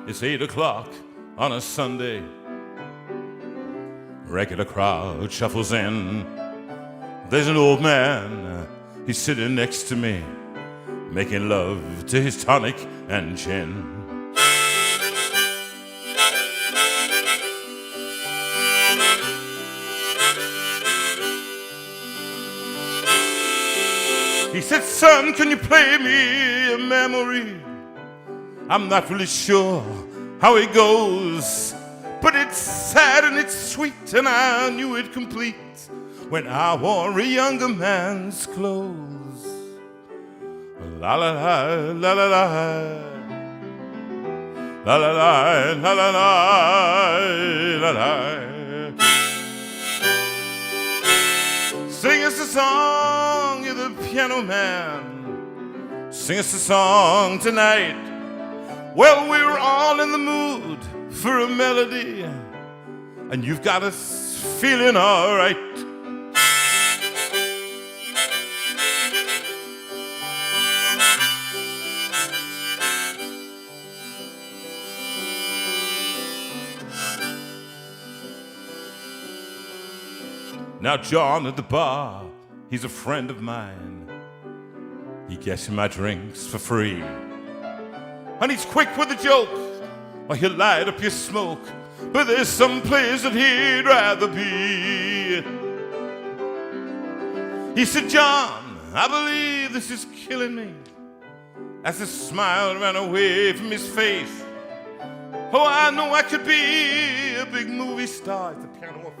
It's 8 o'clock on a Sunday. Regular crowd shuffles in. There's an old man, he's sitting next to me, making love to his tonic and gin. He said, son, can you play me a memory? I'm not really sure how it goes, but it's sad and it's sweet, and I knew it complete when I wore a younger man's clothes. La la la, la la la, la la la, la la la, la la. Sing us a song, you're the piano man. Sing us a song tonight. Well, we're all in the mood for a melody, and you've got us feeling all right. Now John at the bar, he's a friend of mine. He gets me my drinks for free. And he's quick with a joke, or he'll light up your smoke, but there's some place that he'd rather be. He said, John, I believe this is killing me, as the smile ran away from his face. Oh, I know I could be a big movie star at the piano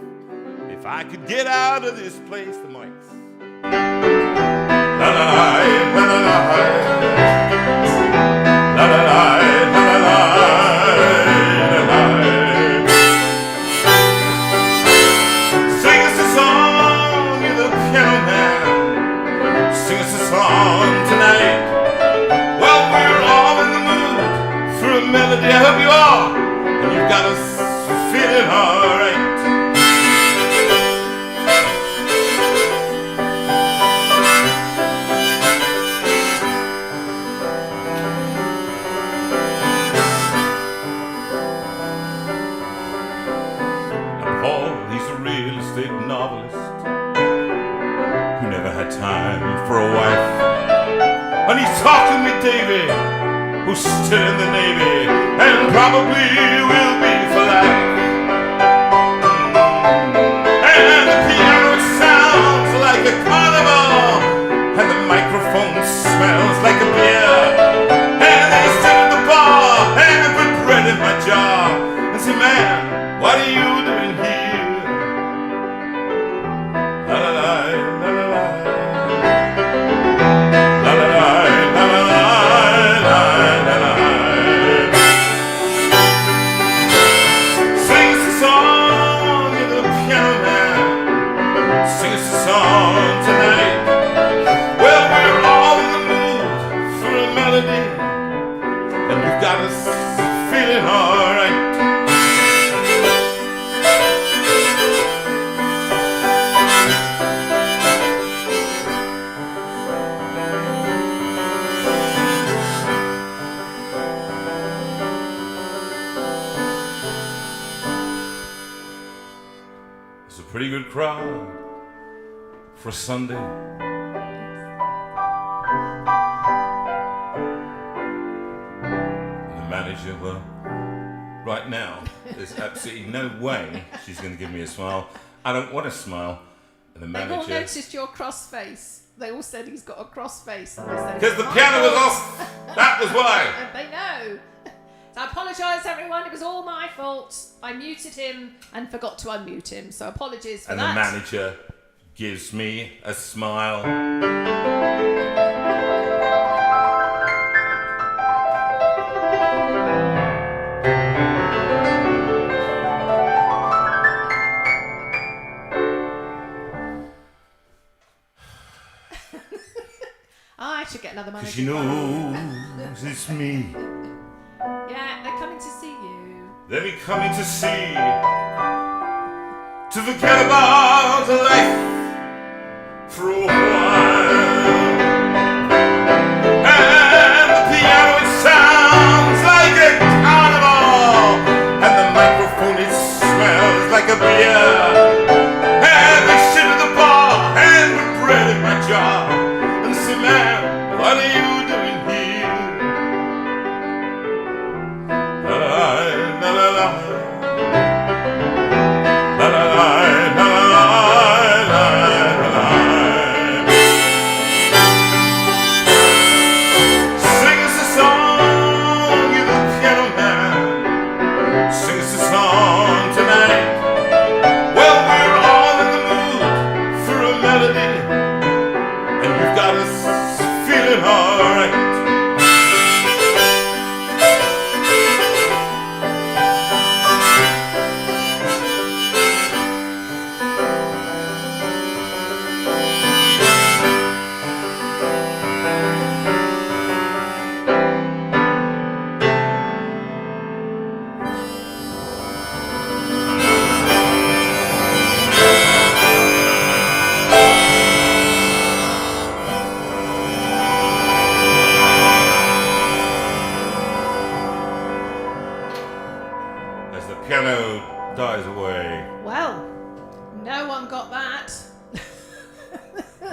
if I could get out of this place. The mics. La la la, la la la, la la la, la la la, la. Sing us a song, you're the piano man. Sing us a song tonight. Well, we're all in the mood for a melody. I hope you are, and you've got us feeling all right. Time for a wife, and he's talking with Davy, who's still in the Navy and probably will be for life. And the piano sounds like a carnival, and the microphone smells like a beer, and they sit at the bar and put bread in my jar and say, man, what are you doing here? La la la, la la la. Pretty good crowd for Sunday. And the manager, well, right now, there's absolutely no way she's going to give me a smile. I don't want a smile. And the manager... They've all noticed your cross face. They all said he's got a cross face. Because the piano was off. That was why. They know. So I apologise, everyone. It was all my fault. I muted him and forgot to unmute him. So apologies for that. And the manager gives me a smile. I should get another manager. 'Cause she knows it's me. Yeah, they're coming to see you. They'll be coming to see, to forget about life for a while. And the piano, it sounds like a carnival. jar and say, "Man, what are you doing here?" La la la la la la la la la. Sing us a song, you the piano man. Sing us a song tonight. Well, we're all in the mood for a melody, and you've got us feeling alright. As the piano dies away. Well, no one got that.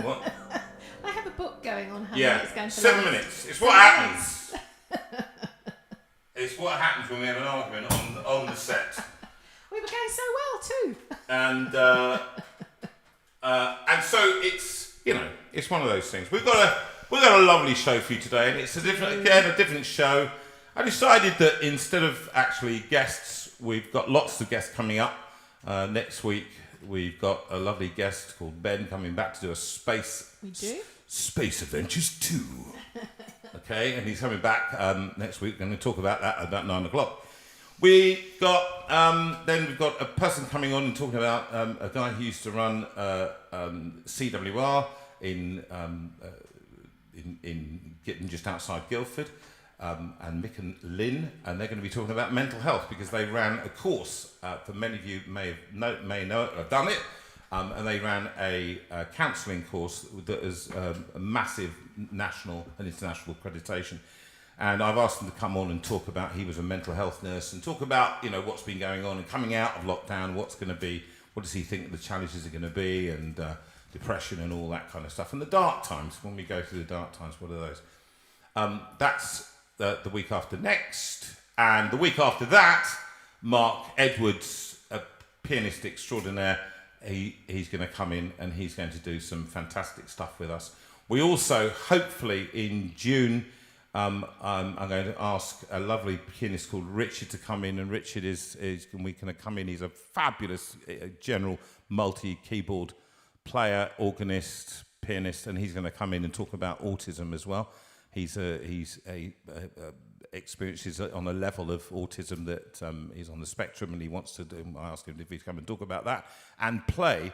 What? I have a book going on how long Yeah, it's going to 7 last. minutes. It's what happens. It's what happens when we have an argument on the set. We were going so well too. And so it's, you know, it's one of those things. We've got a lovely show for you today, and it's a different show. I decided that instead of actually guests, we've got lots of guests coming up. Next week we've got a lovely guest called Ben coming back to do a Space Adventures 2. Okay, and he's coming back next week. We're going to talk about that at about 9 o'clock. We've got a person coming on and talking about a guy who used to run CWR in getting just outside Guildford, and Mick and Lynn, and they're going to be talking about mental health because they ran a course. For many of you may know it or done it, and they ran a counselling course that is a massive national and international accreditation. And I've asked him to come on and talk about, he was a mental health nurse, and talk about, you know, what's been going on and coming out of lockdown, what's going to be, what does he think the challenges are going to be, and depression and all that kind of stuff. And the dark times, when we go through the dark times, what are those? That's the week after next. And the week after that, Mark Edwards, a pianist extraordinaire, he's going to come in and he's going to do some fantastic stuff with us. We also, hopefully in June, I'm going to ask a lovely pianist called Richard to come in, and Richard is we can come in. He's a fabulous general multi-keyboard player, organist, pianist, and he's going to come in and talk about autism as well. He's experiences on a level of autism that he's on the spectrum, and he wants to do. I asked him if he'd come and talk about that and play.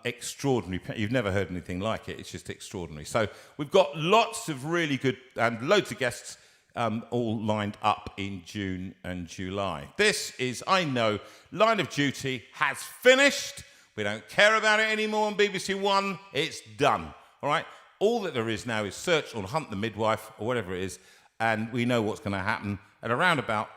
Extraordinary. You've never heard anything like it. It's just extraordinary. So we've got lots of really good and loads of guests all lined up in June and July. This is, I know, Line of Duty has finished. We don't care about it anymore on BBC One. It's done. All right? All that there is now is search or hunt the midwife or whatever it is, and we know what's going to happen. At around about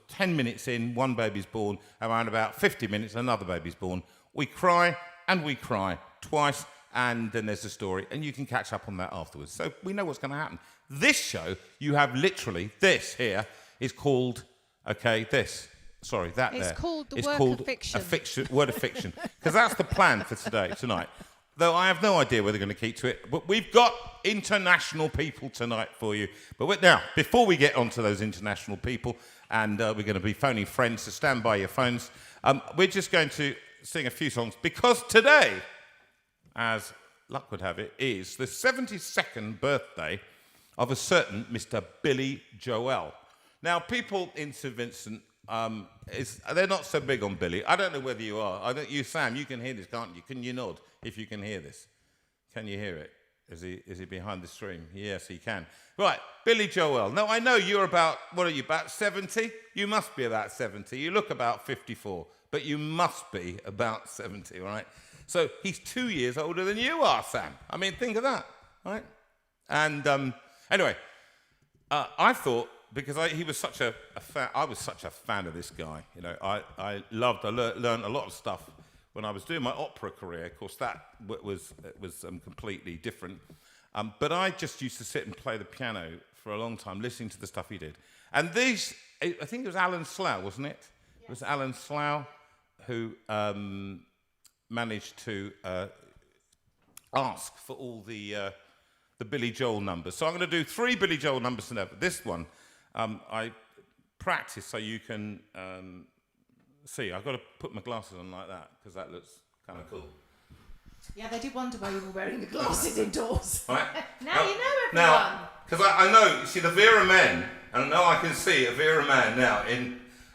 10 minutes in, one baby's born. Around about 50 minutes, another baby's born. We cry. And we cry twice, and then there's a story, and you can catch up on that afterwards. So we know what's going to happen. This show, you have literally, this here is called, this. Sorry, that it's there. Called the it's work called of fiction. A fiction, word of fiction. Because that's the plan for tonight. Though I have no idea whether they're going to keep to it. But we've got international people tonight for you. But now, before we get onto those international people, and we're going to be phoning friends, so stand by your phones, we're just going to sing a few songs, because today, as luck would have it, is the 72nd birthday of a certain Mr. Billy Joel. Now, people in St Vincent, they're not so big on Billy. I don't know whether you are. I think you, Sam, you can hear this, can't you? Can you nod if you can hear this? Can you hear it? Is he behind the stream? Yes, he can. Right, Billy Joel. Now, I know you're about, what are you, about 70? You must be about 70. You look about 54. But you must be about 70, right? So he's 2 years older than you are, Sam. I mean, think of that, right? And anyway, I thought, because he was such I was such a fan of this guy. You know, I learned a lot of stuff when I was doing my opera career. Of course, that was completely different. But I just used to sit and play the piano for a long time, listening to the stuff he did. And these, I think it was Alan Slough, wasn't it? Yes. It was Alan Slough who managed to ask for all the Billy Joel numbers. So I'm going to do 3 Billy Joel numbers today. This one, I practice so you can see. I've got to put my glasses on like that because that looks kind of cool. Yeah, they did wonder why you were wearing the glasses indoors. Right. Now you know everyone. Now, because I know, you see the Vera men, and now I can see a Vera man now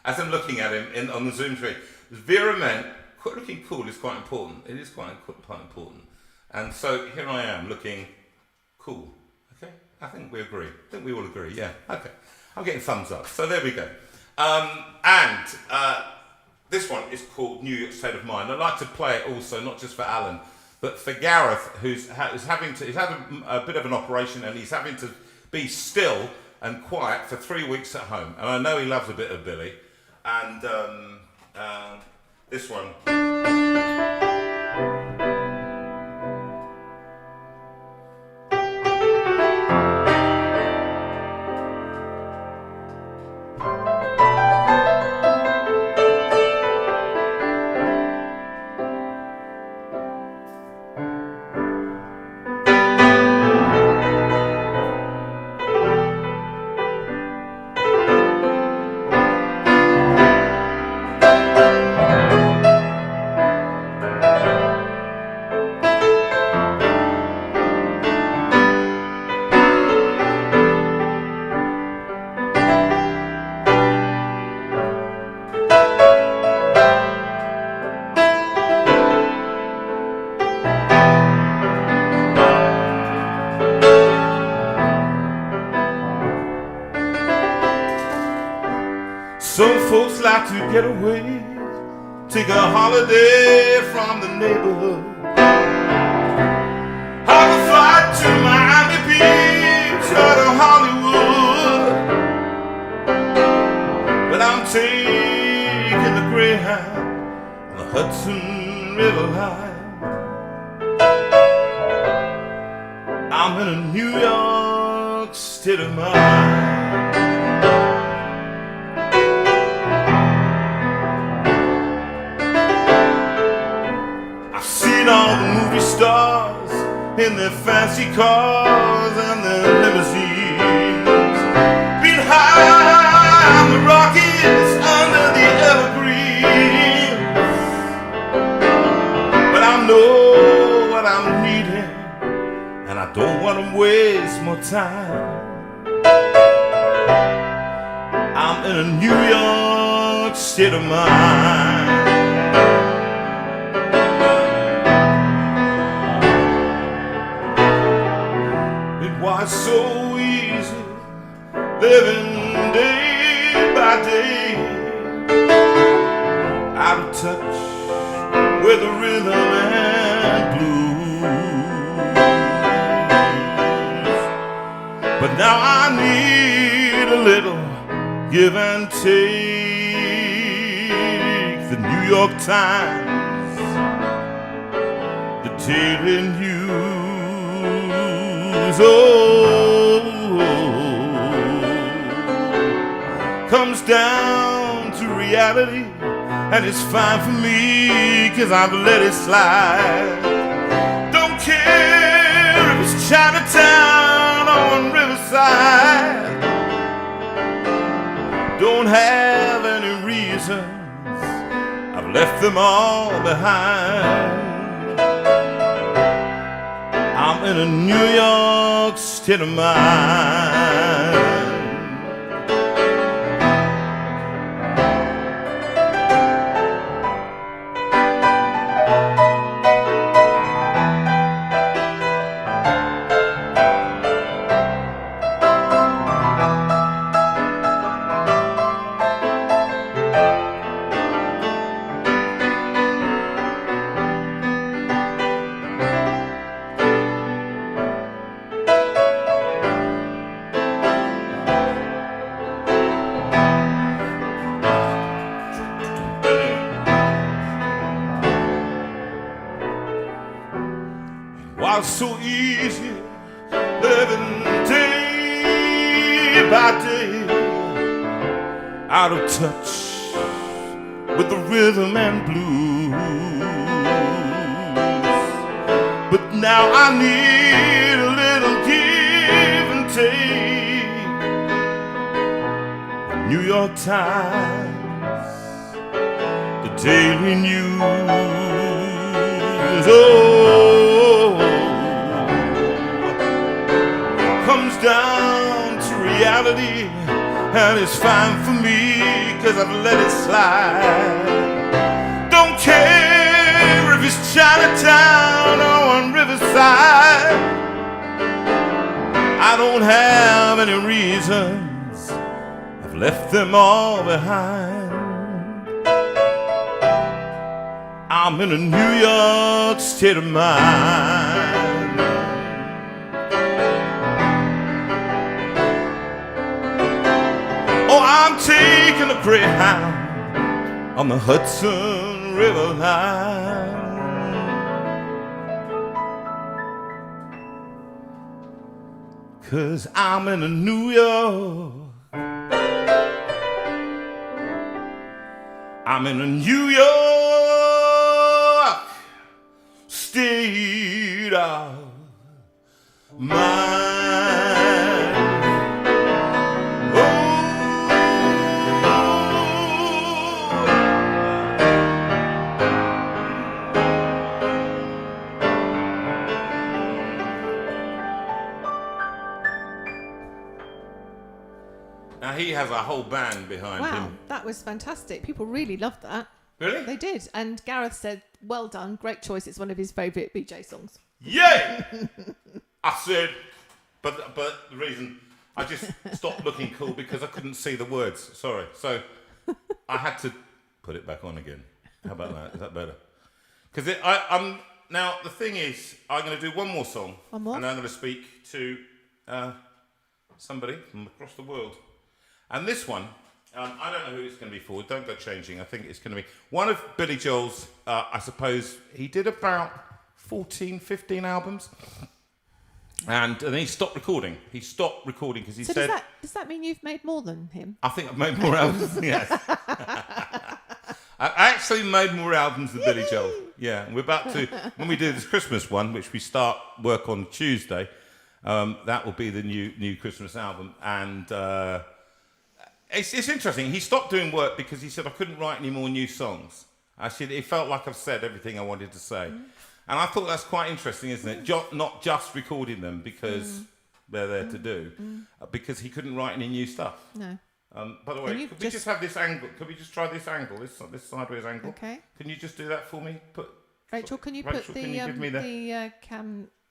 as I'm looking at him on the Zoom screen. Vera men, looking cool is quite important. It is quite important. And so here I am looking cool. Okay? I think we agree. I think we all agree, yeah. Okay. I'm getting thumbs up. So there we go. This one is called New York State of Mind. I'd like to play it also, not just for Alan, but for Gareth, he's had a bit of an operation and he's having to be still and quiet for 3 weeks at home. And I know he loves a bit of Billy. And this one. Some folks like to get away, take a holiday from the neighborhood. Have a flight to Miami Beach or to Hollywood. But I'm taking the Greyhound on the Hudson River line. I'm in a New York state of mind. All the movie stars in their fancy cars and their limousines, been high on the Rockies under the evergreens. But I know what I'm needing, and I don't want to waste more time. I'm in a New York state of mind. Why so easy living day by day, out of touch with the rhythm and blues. But now I need a little give and take. The New York Times, the Daily News, comes down to reality, and it's fine for me, 'cause I've let it slide. Don't care if it's Chinatown on Riverside. Don't have any reasons, I've left them all behind. I'm in a New York state of mind. so easy, living day by day, out of touch with the rhythm and blues. But now I need a little give and take. The New York Times, the Daily News, oh, comes down to reality, and it's fine for me, 'cause I've let it slide. Don't care if it's Chinatown or on Riverside. I don't have any reasons, I've left them all behind. I'm in a New York state of mind. Oh, I'm taking a Greyhound on the Hudson River line. Cause I'm in a New York, I'm in a New York state of mind. Now he has a whole band behind him. Wow, that was fantastic. People really loved that. Really? They did. And Gareth said, well done, great choice. It's one of his favourite BJ songs. Yay! I said, but the reason I just stopped looking cool because I couldn't see the words. Sorry. So I had to put it back on again. How about that? Is that better? Because I'm now the thing is, I'm going to do one more song. One more? And I'm going to speak to somebody from across the world. And this one, I don't know who it's going to be for. Don't go changing. I think it's going to be one of Billy Joel's, I suppose, he did about 14, 15 albums. And then he stopped recording. He stopped recording because he said... Does that mean you've made more than him? I think I've made more albums, yes. I actually made more albums than Billy Joel. Yeah, and we're about to... When we do this Christmas one, which we start work on Tuesday, that will be the new Christmas album. And... It's interesting. He stopped doing work because he said, I couldn't write any more new songs. It felt like I've said everything I wanted to say. And I thought that's quite interesting, isn't it? Not just recording them because they're there to do, because he couldn't write any new stuff. No. By the way, could we just have this angle? Could we just try this angle, this sideways angle? Okay. Can you just do that for me? Rachel, can you Rachel, put can you give me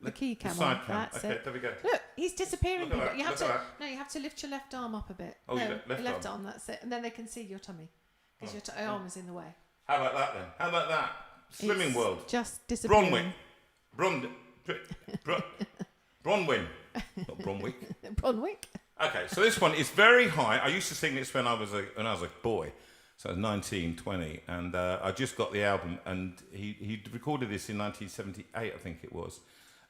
the key cam side on? cam. That's Okay, it. there we go. Look, he's disappearing. Look at that, You have look at to you have to lift your left arm up a bit. Oh, no, your left arm. That's it, and then they can see your tummy because your arm is in the way. How about that then? How about that? Slimming It's World. Just disappearing. Bronwyn. Not Bromwick. Bronwick. Okay, so this one is very high. I used to sing this when I was a boy, so I was 19, 20, and I just got the album, and he recorded this in 1978, I think it was,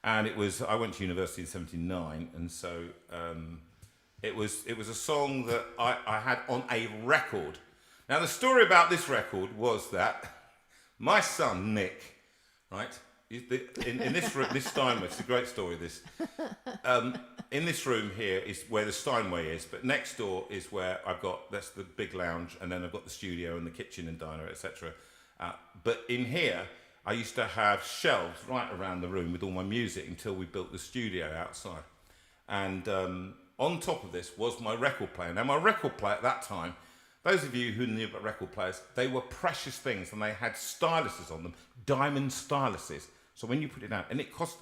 and I went to university in 79, and so it was a song that I had on a record. Now the story about this record was that my son Nick, right, in this room, this Steinway, it's a great story. This. In this room here is where the Steinway is, but next door is where that's the big lounge, and then I've got the studio and the kitchen and diner, etc. But in here, I used to have shelves right around the room with all my music until we built the studio outside. And on top of this was my record player. Now, my record player at that time, those of you who knew about record players, they were precious things, and they had styluses on them, diamond styluses. So when you put it down, and it was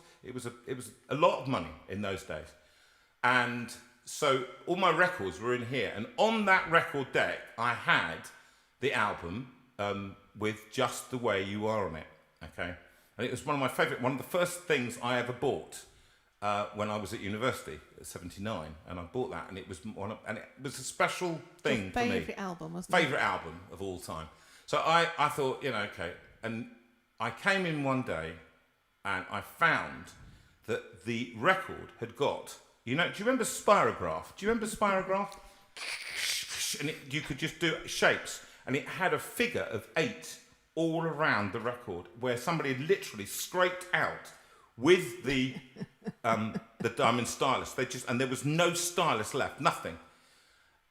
a lot of money in those days. And so all my records were in here. And on that record deck, I had the album with Just the Way You Are on it. Okay? And it was one of the first things I ever bought when I was at university at 79. And I bought that, and it was a special thing for me. Favourite album, wasn't it? Favourite album of all time. So I thought, okay. And I came in one day, and I found that the record had got, do you remember Spirograph? Do you remember Spirograph? And you could just do shapes, and it had a figure of 8 all around the record, where somebody had literally scraped out with the diamond stylus. And there was no stylus left, nothing.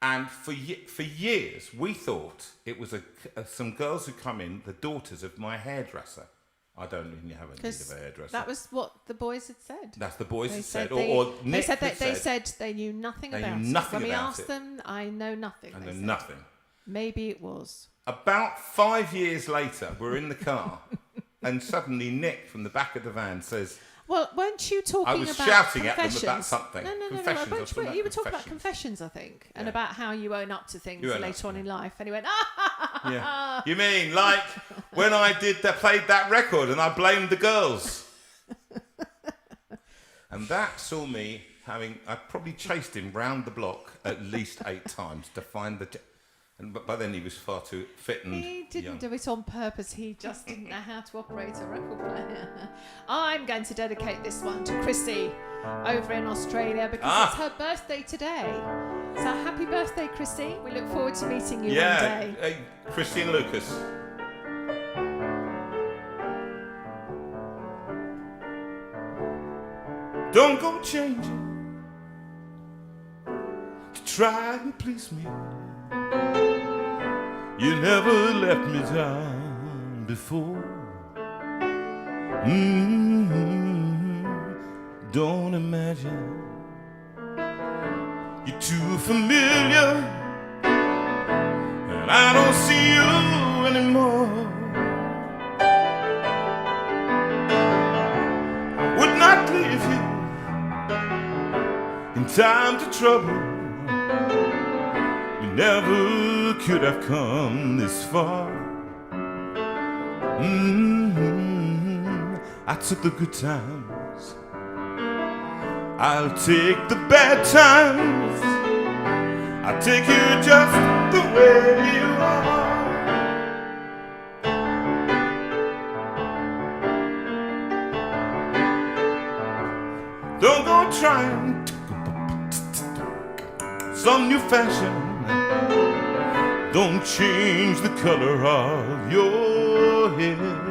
And for years, we thought it was some girls who come in, the daughters of my hairdresser. I don't even have a need of a hairdresser. That was what the boys had said. That's the boys had said. They said they knew nothing about it. When we asked them, I know nothing. I know nothing. Maybe it was. About 5 years later, we're in the car, and suddenly Nick from the back of the van says, "Well, weren't you talking about confessions?" I was shouting at them about something. No. You were talking about confessions, I think, and about how you own up to things later on in life. And he went, Yeah. You mean like when I played that record and I blamed the girls? And that saw me I probably chased him round the block at least 8 times to find but by then he was far too fit and he didn't young. do it on purpose. He just didn't know how to operate a record player. I'm going to dedicate this one to Chrissy over in Australia because it's her birthday today. So happy birthday, Chrissy. We look forward to meeting you one day. Hey, Chrissy and Lucas. Don't go changing to try and please me. You never let me down before. Don't imagine you're too familiar, and I don't see you anymore. I would not leave you in time to trouble. We never could have come this far. I took the good times, I'll take the bad times. I'll take you just the way you are. Don't go trying some new fashion. Don't change the color of your hair.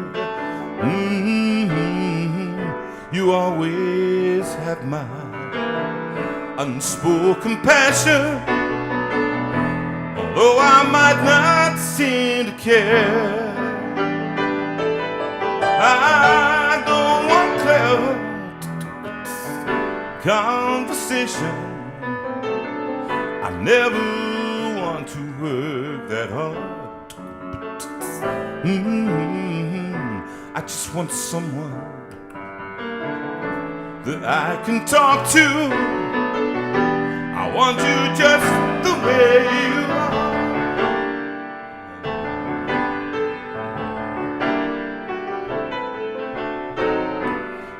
You always have my unspoken passion, although I might not seem to care. I don't want clever conversation. I never want to work that hard. I just want someone that I can talk to. I want you just the way you are.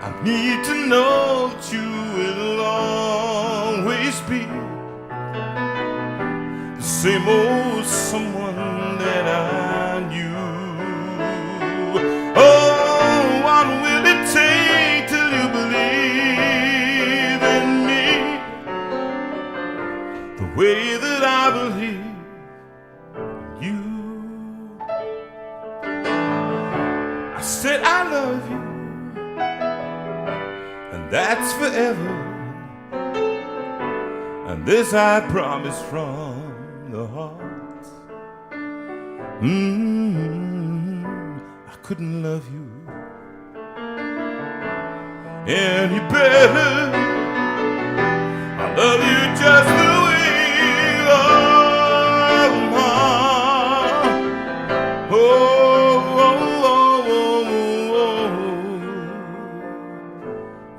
I need to know that you will always be the same old someone that I knew. Oh, what will it take till you believe in me the way that I believe in you? I said I love you, and that's forever, and this I promise from the heart. I couldn't love you any better. I love you just the way you are.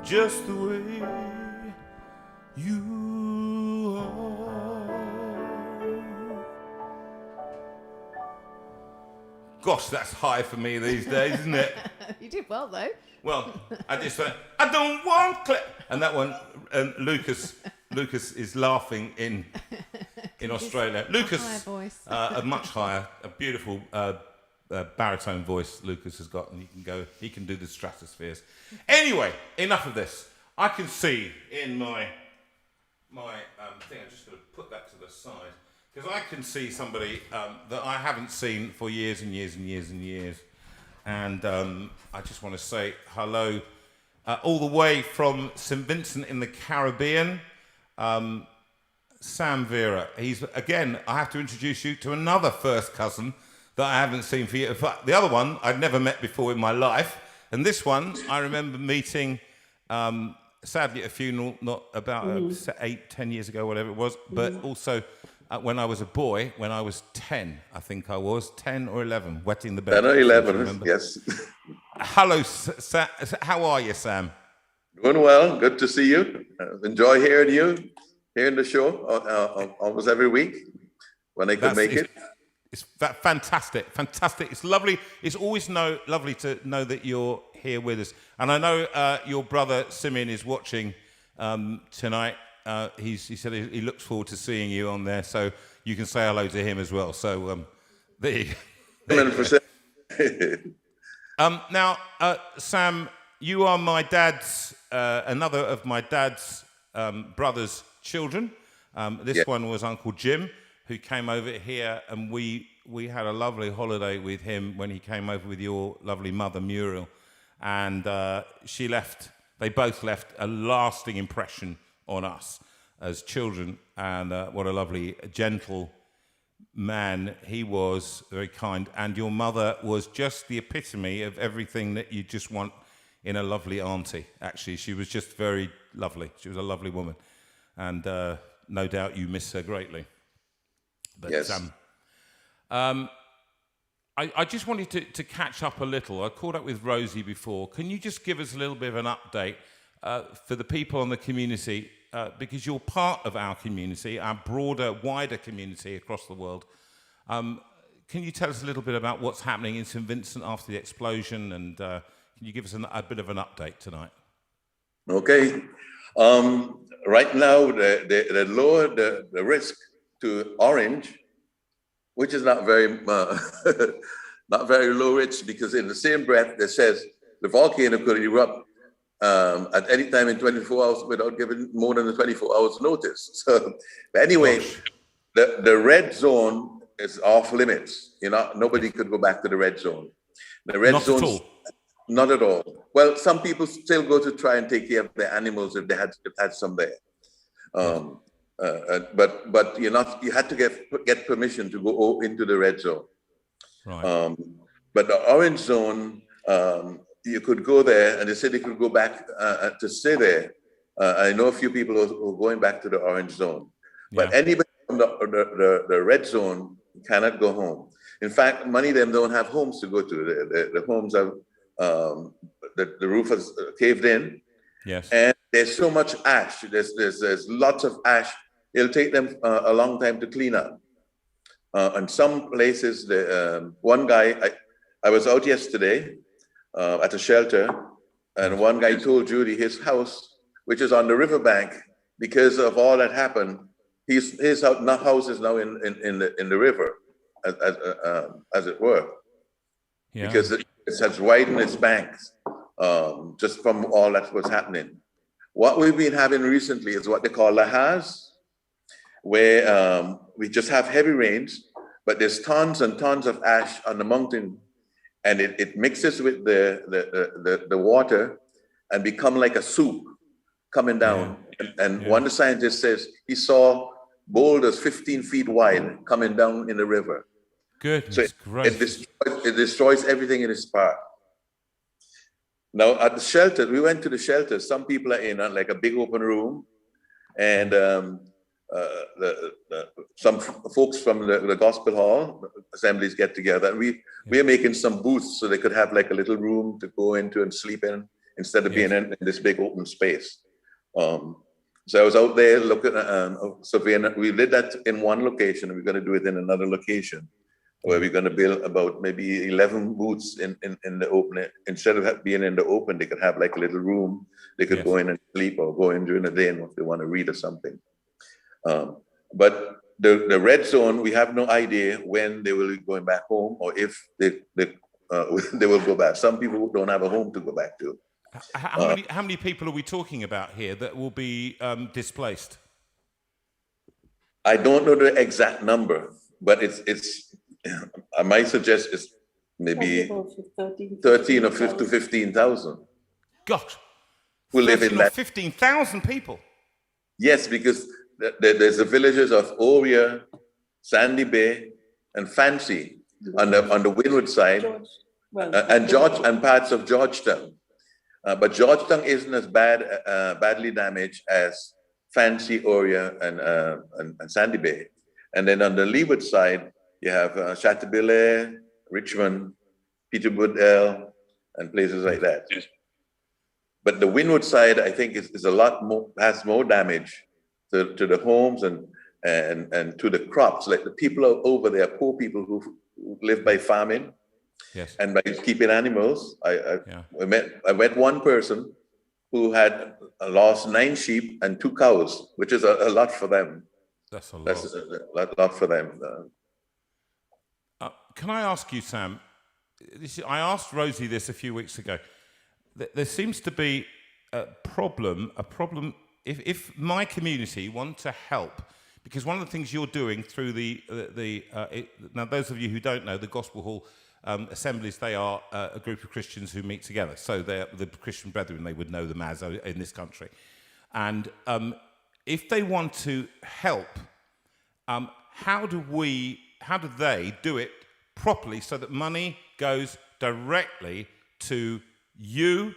Just the way you are. Gosh, that's high for me these days, isn't it? You did well, though. Well, I just went, I don't want and that one, Lucas is laughing in Australia. Lucas, a much higher, a beautiful baritone voice Lucas has got, and he can do the stratospheres. Anyway, enough of this. I can see in my thing. I'm just going to put that to the side because I can see somebody that I haven't seen for years and years and years and years, and I just want to say hello all the way from St. Vincent in the Caribbean. Sam Vera. He's again. I have to introduce you to another first cousin that I haven't seen for years. The other one I'd never met before in my life, and this one I remember meeting. Sadly, at a funeral, not about 8-10 years ago, whatever it was, but also when I was a boy, when I was 10, I think I was 10 or 11, wetting the bed. 10 or 11, yes. Hello, Sam. How are you, Sam? Doing well. Good to see you. Enjoy hearing you here in the show almost every week when I could make it. It's fantastic. It's lovely. It's always lovely to know that you're here with us. And I know your brother Simeon is watching tonight. He said he looks forward to seeing you on there, so you can say hello to him as well. So there you go. Now, Sam, you are my dad's, another of my dad's brother's children. This one was Uncle Jim, who came over here, and we had a lovely holiday with him when he came over with your lovely mother, Muriel. And they both left a lasting impression on us as children. And what a lovely, gentle man he was, very kind. And your mother was just the epitome of everything that you just want in a lovely auntie, actually. She was just very lovely. She was a lovely woman. And no doubt you miss her greatly. But, yes. I just wanted to catch up a little. I caught up with Rosie before. Can you just give us a little bit of an update for the people in the community, because you're part of our community, our broader, wider community across the world. Can you tell us a little bit about what's happening in St. Vincent after the explosion, and can you give us a bit of an update tonight? Okay. Right now, they lowered the risk to orange, which is not very low risk, because in the same breath it says the volcano could erupt at any time in 24 hours without giving more than a 24 hours notice. So, but anyway, the red zone is off limits. Nobody could go back to the red zone. The red zone, at all. Not at all. Well, some people still go to try and take care of their animals if they had some there. But you had to get permission to go into the red zone. Right. But the orange zone, you could go there, and they said they could go back to stay there. I know a few people who are going back to the orange zone, but anybody from the red zone cannot go home. In fact, many of them don't have homes to go to. The homes have the roof has caved in. Yes. And there's so much ash. There's lots of ash. It'll take them a long time to clean up. And some places, one guy, I was out yesterday at a shelter, and one guy told Judy his house, which is on the riverbank, because of all that happened, his house is now in the river, as it were, because it has widened its banks just from all that was happening. What we've been having recently is what they call lahars, where we just have heavy rains, but there's tons and tons of ash on the mountain, and it mixes with the water and become like a soup coming down. And one of the scientists says he saw boulders 15 feet wide coming down in the river. Goodness gracious. It destroys everything in its path. Now at the shelter, we went to the shelter. Some people are in like a big open room, and some folks from the gospel hall assemblies get together, and we are making some booths so they could have like a little room to go into and sleep in instead of being in this big open space. So I was out there looking, surveying. We did that in one location, and we're going to do it in another location, where we're going to build about maybe 11 booths in the open. Instead of being in the open, they could have like a little room. They could go in and sleep, or go in during the day if they want to read or something. But the red zone, we have no idea when they will be going back home, or if they will go back. Some people don't have a home to go back to. How many people are we talking about here that will be displaced? I don't know the exact number, but it's I might suggest it's maybe 13 or 15,000 Gosh, who live in that. 15,000 people. Yes, because there's the villages of Oria, Sandy Bay, and Fancy on the windward side, and parts of Georgetown. But Georgetown isn't as badly damaged as Fancy, Oria, and Sandy Bay. And then on the leeward side, you have Chateaubelair, Richmond, Peterborough, and places like that. But the windward side, I think, is a lot more, has more damage to the homes and to the crops. Like the people over there, poor people who live by farming, yes, and by keeping animals. I met one person who had lost 9 sheep and 2 cows, which is a lot for them. That's a lot. That's a lot for them. Can I ask you, Sam? I asked Rosie this a few weeks ago. There seems to be a problem. If my community want to help, because one of the things you're doing through now those of you who don't know, the Gospel Hall assemblies, they are a group of Christians who meet together. So they're the Christian brethren, they would know them as in this country. And if they want to help, how do they do it properly so that money goes directly to you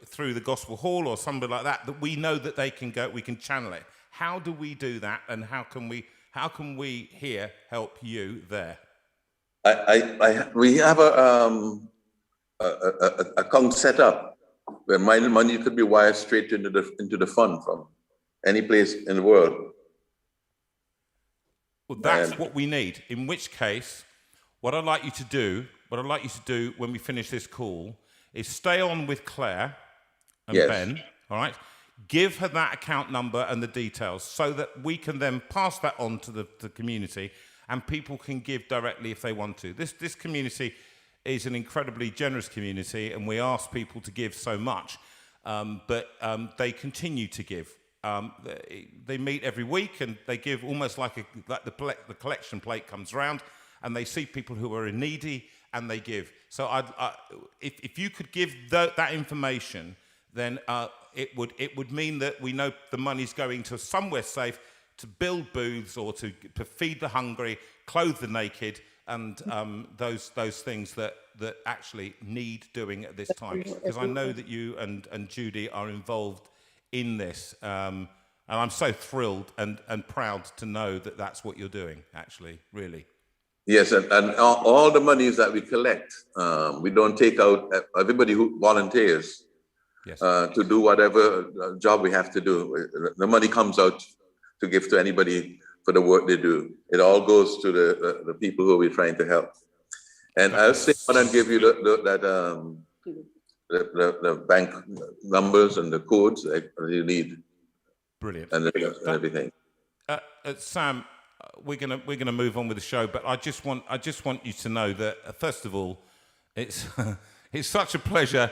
through the Gospel Hall or somebody like that we know that we can channel it? How do we do that, and how can we here help you there? We have a account set up where money could be wired straight into the fund from any place in the world. Well, that's what we need. In which case, what I'd like you to do when we finish this call is stay on with Claire and Ben, all right? Give her that account number and the details so that we can then pass that on to the community and people can give directly if they want to. This community is an incredibly generous community, and we ask people to give so much, but they continue to give. They meet every week and they give almost like the collection plate comes around and they see people who are needy and they give. So if you could give that information, then it would mean that we know the money's going to somewhere safe to build booths or to feed the hungry, clothe the naked, and those things that actually need doing at this time. Because I know that you and Judy are involved in this, and I'm so thrilled and proud to know that that's what you're doing, actually, really. Yes, and all the monies that we collect, we don't take out everybody who volunteers to do whatever job we have to do. The money comes out to give to anybody for the work they do. It all goes to the people who we're trying to help. And I'll stay on and give you the bank numbers and the codes that you need. Brilliant. And everything. Sam, we're gonna move on with the show, but I just want you to know that first of all, it's it's such a pleasure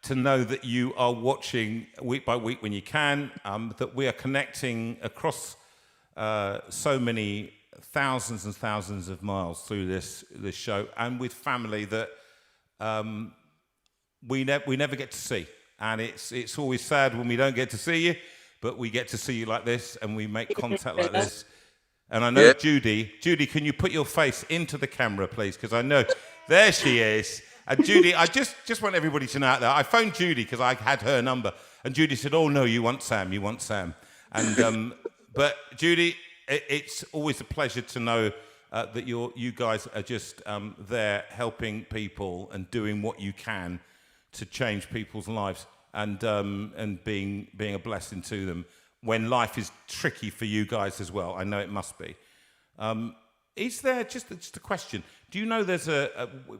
to know that you are watching week by week when you can, that we are connecting across so many thousands and thousands of miles through this show, and with family that we never get to see. And it's always sad when we don't get to see you, but we get to see you like this and we make contact like this. And I know Judy, can you put your face into the camera, please? Because I know, there she is. And Judy, I just want everybody to know out there, I phoned Judy because I had her number. And Judy said, oh, no, you want Sam. And but Judy, it's always a pleasure to know that you guys are just there helping people and doing what you can to change people's lives and being a blessing to them when life is tricky for you guys as well. I know it must be. Is there, just a question, do you know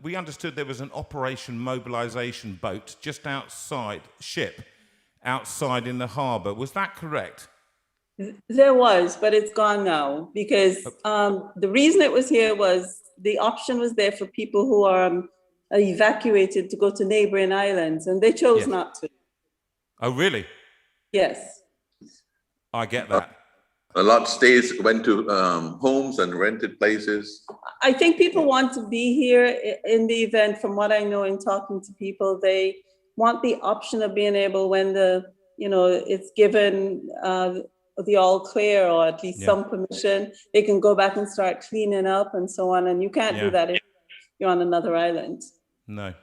we understood there was an Operation Mobilization boat just outside in the harbour. Was that correct? There was, but it's gone now because the reason it was here was the option was there for people who are evacuated to go to neighboring islands, and they chose not to. Oh, really? Yes. I get that. A lot went to homes and rented places. I think people want to be here in the event. From what I know in talking to people, they want the option of being able, when it's given the all clear, or at least some permission, they can go back and start cleaning up and so on. And you can't do that if you're on another island. No.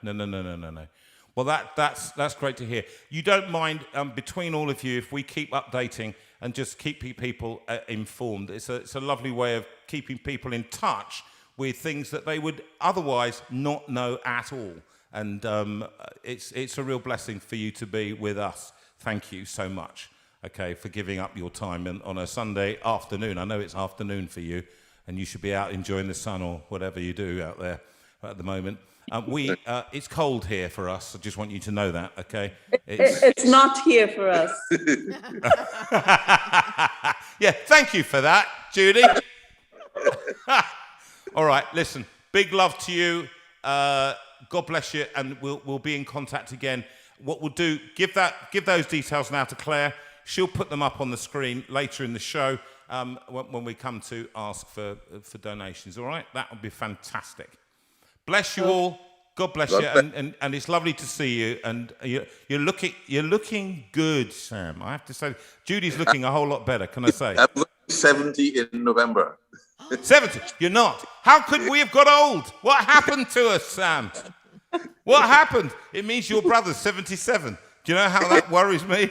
Well, that's great to hear. You don't mind, between all of you, if we keep updating and just keep people informed. It's a lovely way of keeping people in touch with things that they would otherwise not know at all. And it's a real blessing for you to be with us. Thank you so much, okay, for giving up your time on a Sunday afternoon. I know it's afternoon for you, and you should be out enjoying the sun or whatever you do out there at the moment. It's cold here for us. I just want you to know that, okay? It's not here for us. Yeah, thank you for that, Judy. All right, listen, big love to you. God bless you, and we'll be in contact again. What we'll do, give those details now to Claire. She'll put them up on the screen later in the show when we come to ask for donations. All right, that would be fantastic. Bless you all. God bless you, and it's lovely to see you. And you're looking good, Sam. I have to say, Judy's looking a whole lot better. Can I say? I'm 70 in November. 70? You're not. How could we have got old? What happened to us, Sam? What happened? It means your brother's 77. Do you know how that worries me?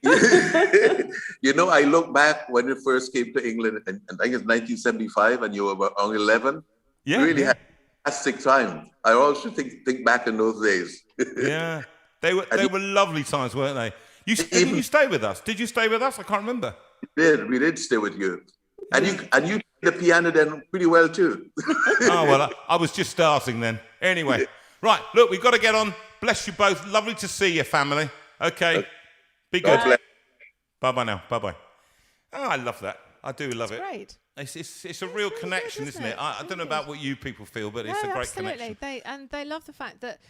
I look back when you first came to England, and I think it's 1975, and you were only 11. Yeah, you really had a fantastic time. I also think back in those days. Yeah, they were lovely times, weren't they? Didn't you stay with us? Did you stay with us? I can't remember. We did stay with you, and you played the piano then pretty well too. Oh well, I was just starting then. Anyway, right. Look, we've got to get on. Bless you both. Lovely to see you, family. Okay, be good. Bye now. Bye. Oh, I love that. I do love it. Great. It's a real connection, isn't it? I don't know about what you people feel, but it's a great connection. They love the fact that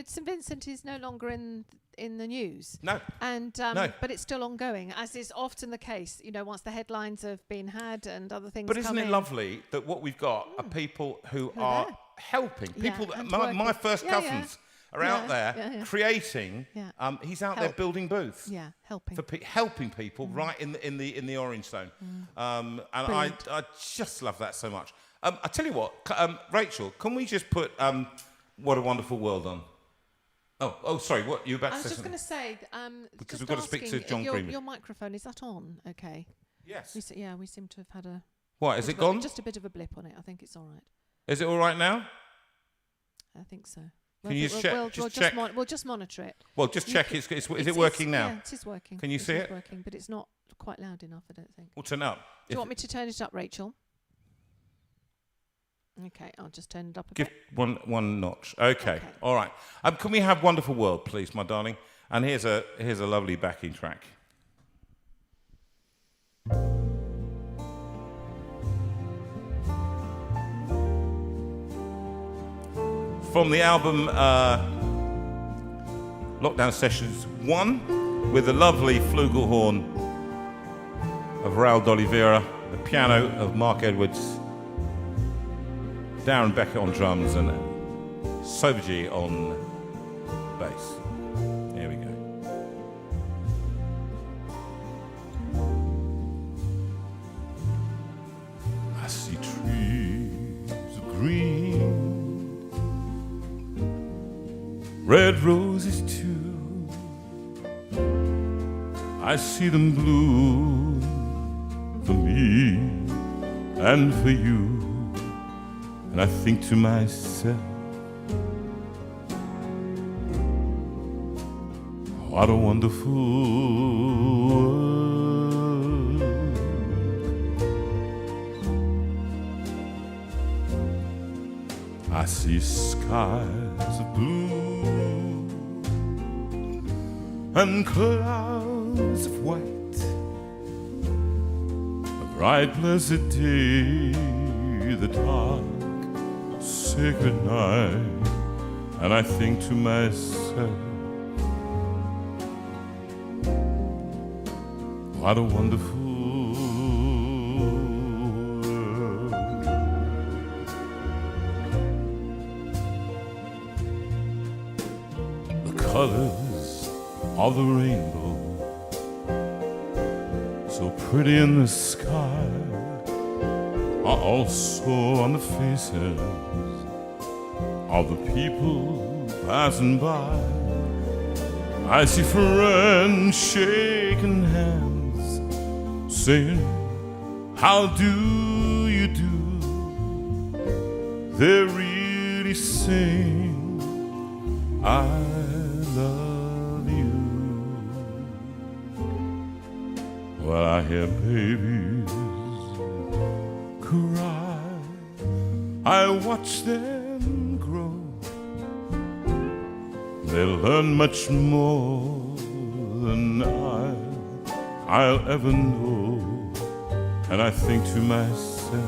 St Vincent is no longer in the news. No. And no. But it's still ongoing, as is often the case. Once the headlines have been had and other things. But isn't it lovely that what we've got are people who are helping people? My first cousins are out there creating. Yeah. He's out there building booths. Yeah, helping for helping people right in the Orange Zone. And I just love that so much. I tell you what, Rachel, can we just put "What a Wonderful World" on? Oh, sorry. What you about to say? I was just going to say because we've got to speak to John Greenwood. Your microphone, is that on? Okay. Yes. We seem to have had a. What is it gone? Just a bit of a blip on it. I think it's all right. Is it all right now? I think so. Can you check? Check. We'll just monitor it. Well, just check. Is it working now? Yeah, it is working. Can you see it? It's working, but it's not quite loud enough, I don't think. We'll turn it up. Do you want me to turn it up, Rachel? Okay, I'll just turn it up a bit. Give one notch. Okay. All right. Can we have "Wonderful World," please, my darling? And here's a lovely backing track. From the album Lockdown Sessions 1, with the lovely flugelhorn of Raul d'Oliveira, the piano of Mark Edwards, Darren Beckett on drums, and Sobergy on bass. Here we go. I see trees of green, red roses too. I see them bloom for me and for you. And I think to myself, what a wonderful world. I see skies of blue and clouds of white, a bright blessed day, the dark sacred night. And I think to myself, What a wonderful world. The colors of the rainbow, so pretty in the sky, are also on the faces of the people passing by. I see friends shaking hands, saying, how do you do? They're really saying, I love you. Well, I hear babies cry, I watch them grow. They'll learn much more than I'll ever know. And I think to myself,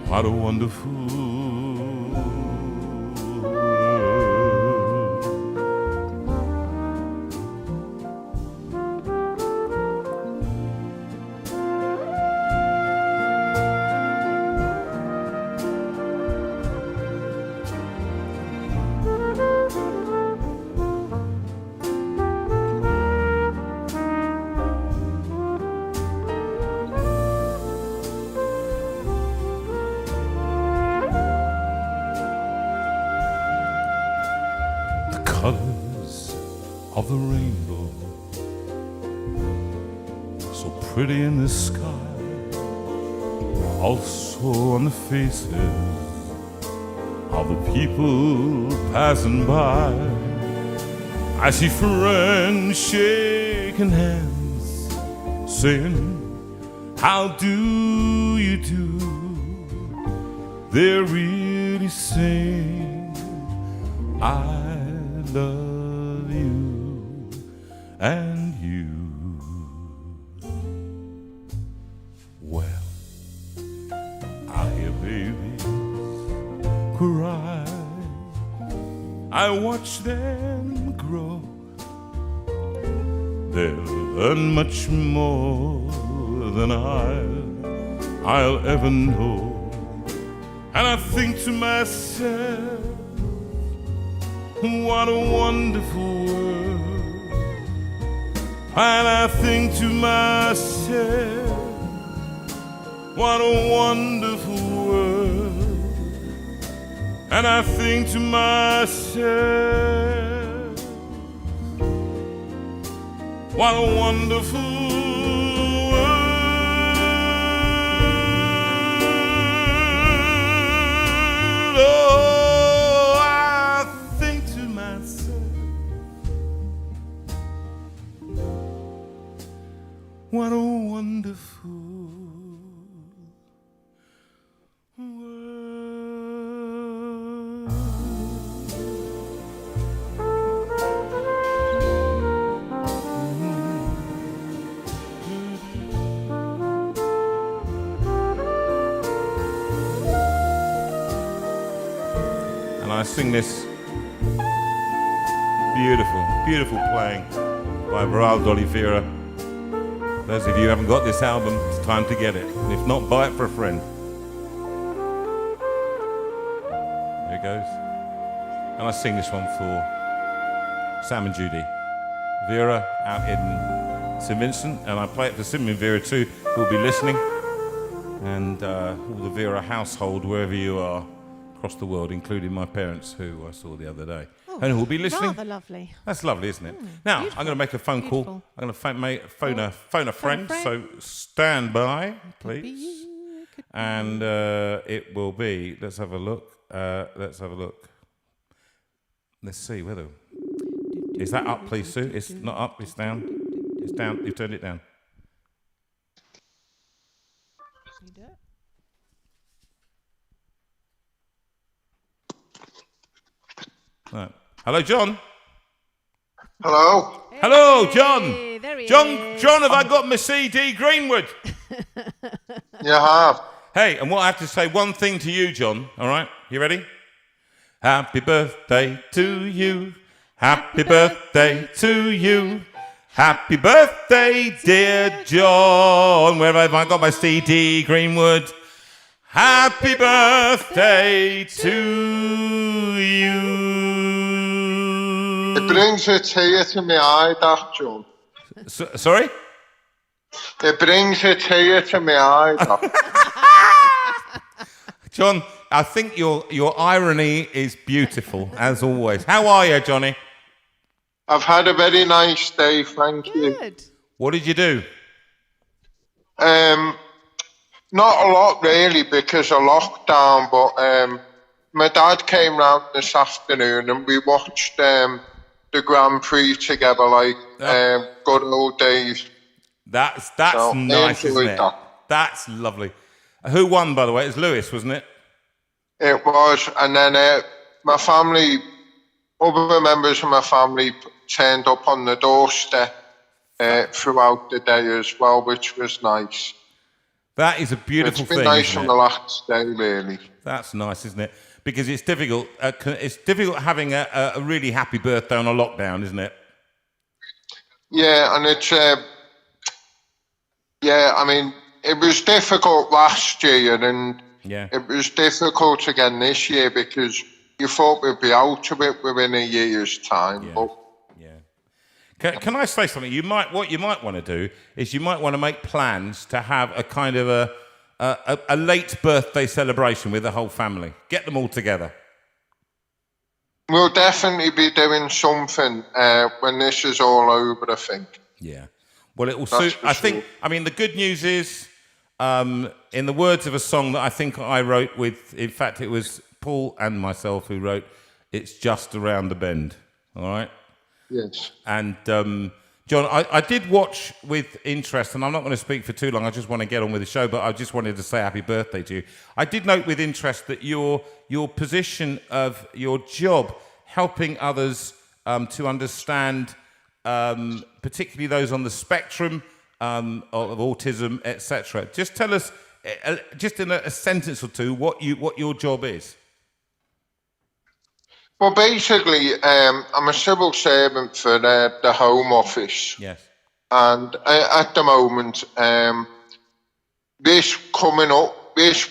what a wonderful world. Colors of the rainbow, so pretty in the sky, also on the faces of the people passing by. I see friends shaking hands, saying, how do you do? They're really saying, I love you and you. Well, I hear babies cry, I watch them grow. They'll learn much more than I'll ever know. And I think to myself, what a wonderful world. And I think to myself, what a wonderful world. And I think to myself, what a wonderful world. Oh, I think to myself, what a wonderful world. And I sing this beautiful, beautiful playing by Geraldo Oliveira. Those of you who haven't got this album, it's time to get it. And if not, buy it for a friend. There it goes. And I sing this one for Sam and Judy. Vera out in St. Vincent, and I play it for Sim and Vera too, who'll be listening. And all the Vera household, wherever you are, across the world, including my parents, who I saw the other day. Oh, and who'll be listening. Rather lovely. That's lovely, isn't it? Now, beautiful. I'm going to make a phone call. Beautiful. I'm going to phone a friend, so stand by, please. And it will be, let's have a look. Let's see whether... Is that up, please, Sue? It's not up, it's down. It's down, you've turned it down. You do it. Right. Hello, John. Hello. Hello, John. Hey, there he John, is. John, have I got my CD Greenwood? You have. Hey, and what I have to say one thing to you, John, all right? You ready? Happy birthday to you. Happy birthday to you. Happy birthday, dear John. Where have I got my CD, Greenwood? Happy birthday to you. It brings a tear to my eye, that, John. Sorry? It brings a tear to my eye, that. John, I think your irony is beautiful, as always. How are you, Johnny? I've had a very nice day, thank you. Good. What did you do? Not a lot really because of lockdown, but my dad came round this afternoon and we watched the Grand Prix together, like good old days. That's So nice, I isn't enjoyed it? that. That's lovely. Who won, by the way? It was Lewis, wasn't it? It was, and then my family, other members of my family turned up on the doorstep throughout the day as well, which was nice. That is a beautiful It's been thing, nice isn't and it? relaxed day, really. That's nice, isn't it? Because it's difficult. It's difficult having a really happy birthday on a lockdown, isn't it? Yeah, and it's I mean, it was difficult last year, and it was difficult again this year because you thought we'd be out of it within a year's time. But Can I say something? What you might want to do is you might want to make plans to have a kind of a late birthday celebration with the whole family. Get them all together. we'll definitely be doing something when this is all over, I think. Yeah. Well, it will That's suit. for I sure. think. I mean, the good news is, in the words of a song that I think I wrote with. In fact, it was Paul and myself who wrote. It's just around the bend. All right. Yes. And John, I did watch with interest, and I'm not going to speak for too long. I just want to get on with the show, but I just wanted to say happy birthday to you. I did note with interest that your position of your job, helping others to understand, particularly those on the spectrum of autism, etc. Just tell us, just in a sentence or two, what your job is. Well, basically, I'm a civil servant for the Home Office. Yes. And at the moment, this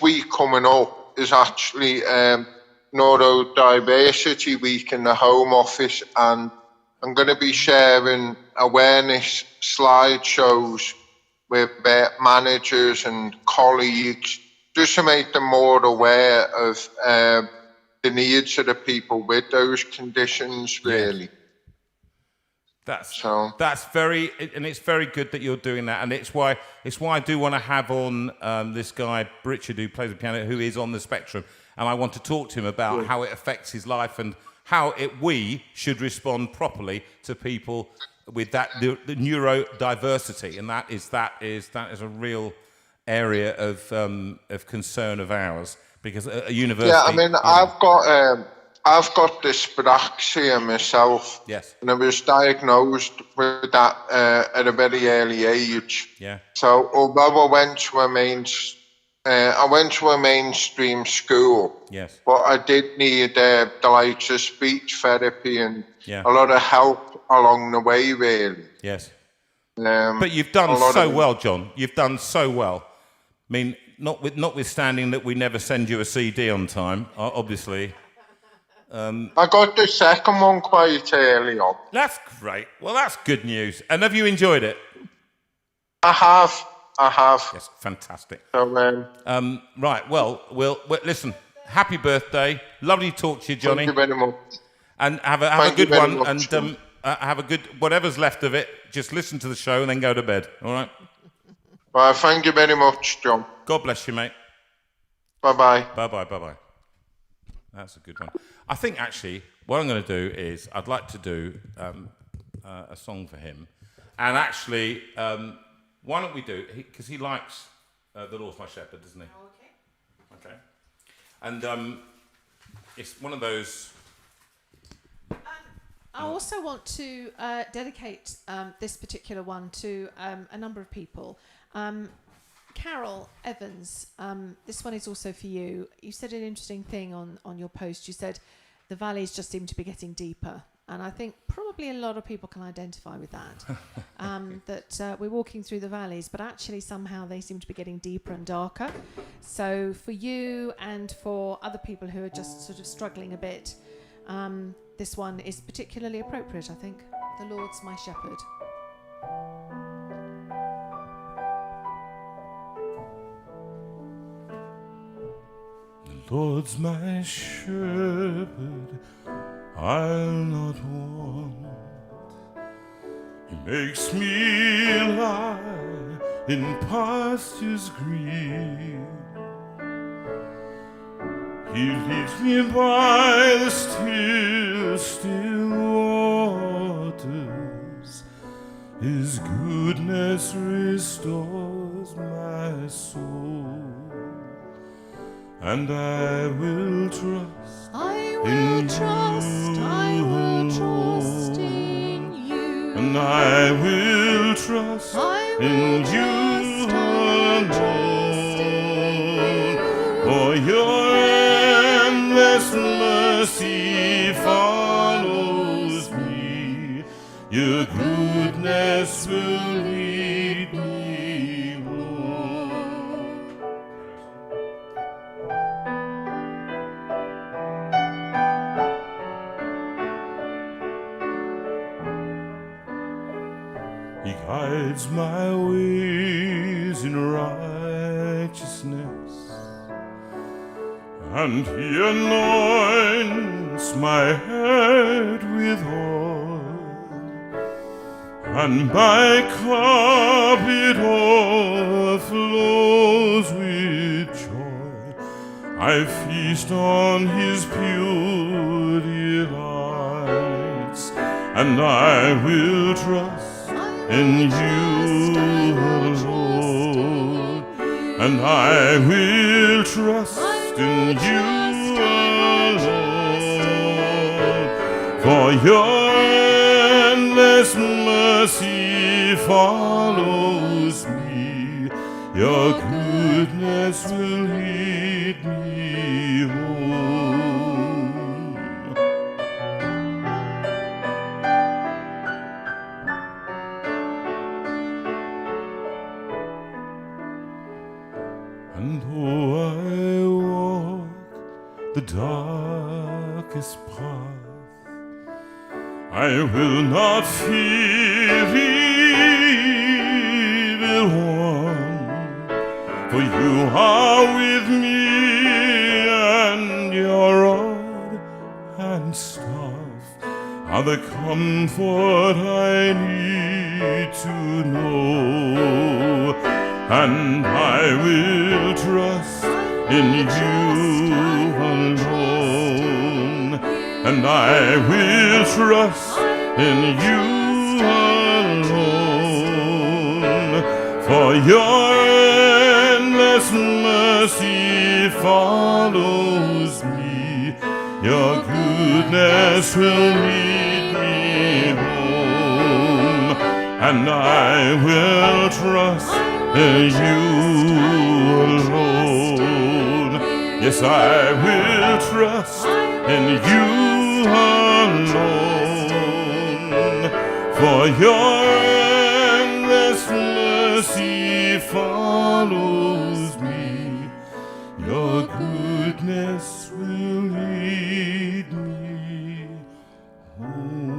week coming up is actually Neurodiversity Week in the Home Office, and I'm going to be sharing awareness slideshows with managers and colleagues just to make them more aware of the needs of the people with those conditions, really. That's very, and it's very good that you're doing that, and it's why I do want to have on this guy Richard, who plays the piano, who is on the spectrum, and I want to talk to him about how it affects his life and how we should respond properly to people with the neurodiversity, and that is a real area of concern of ours. Because a university. Yeah, I mean, I've got dyspraxia myself. Yes. And I was diagnosed with that at a very early age. Yeah. So although I went to a mainstream school. Yes. But I did need the likes of speech therapy and a lot of help along the way, really. Yes. But you've done so well, John. You've done so well. I mean, notwithstanding that we never send you a CD on time, obviously. I got the second one quite early on. That's great. Well, that's good news. And have you enjoyed it? I have. Yes, fantastic. So, right. Well, we'll listen. Happy birthday. Lovely to talk to you, Johnny. Thank you very much. And have a good one. Much, and have a good whatever's left of it. Just listen to the show and then go to bed. All right. Well, thank you very much, John. God bless you, mate. Bye-bye. Bye-bye, bye-bye. That's a good one. I think, actually, what I'm going to do is I'd like to do a song for him. And actually, why don't we do, because he likes The Lord's My Shepherd, doesn't he? Oh, okay. And it's one of those... I also want to dedicate this particular one to a number of people. Carol Evans, this one is also for you. You said an interesting thing on your post. You said the valleys just seem to be getting deeper. And I think probably a lot of people can identify with that. That we're walking through the valleys, but actually somehow they seem to be getting deeper and darker. So for you and for other people who are just sort of struggling a bit, this one is particularly appropriate, I think. The Lord's my shepherd. The Lord's my shepherd, I'll not want. He makes me lie in pastures green. He leads me by the still, still waters. His goodness restores my soul. And I will trust. I will trust. I will trust in you. And I will trust in you alone. For your endless mercy follows me. Your goodness will lead me home. He guides my ways in righteousness, and he anoints my head with oil, and my cup it overflows with joy. I feast on his pure delights, and I will trust in you alone, and I will trust in you alone. For your endless mercy follows me. Your goodness will lead me home. And though I walk the darkest path, I will not fear evil one, for you are with me, and your rod and staff are the comfort I need to know. And I will trust in you alone, and I will trust in you alone. For your endless mercy follows me. Your goodness will lead me home, and I will trust in you alone. Yes, I will trust in you alone. For your endless mercy follows me. Your goodness will lead me home.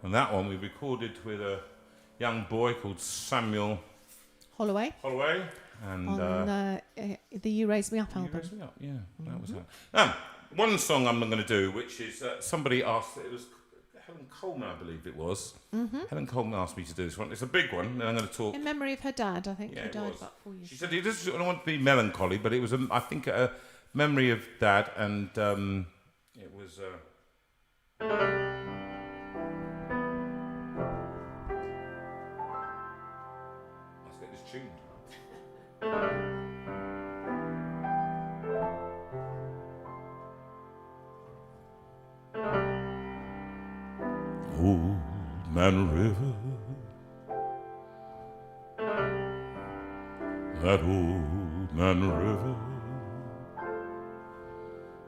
And that one we recorded with a young boy called Samuel Holloway and on the You Raise Me Up You album. Raise Me Up, yeah, that was that. One song I'm going to do, which is somebody asked, it was Helen Coleman, I believe it was. Helen Coleman asked me to do this one. It's a big one, and I'm going to talk. In memory of her dad, I think, Yeah, who it died was. about 4 years She said it doesn't want to be melancholy, but it was, I think, a memory of Dad, and it was. Let's get this tuned. old man river, that old man river,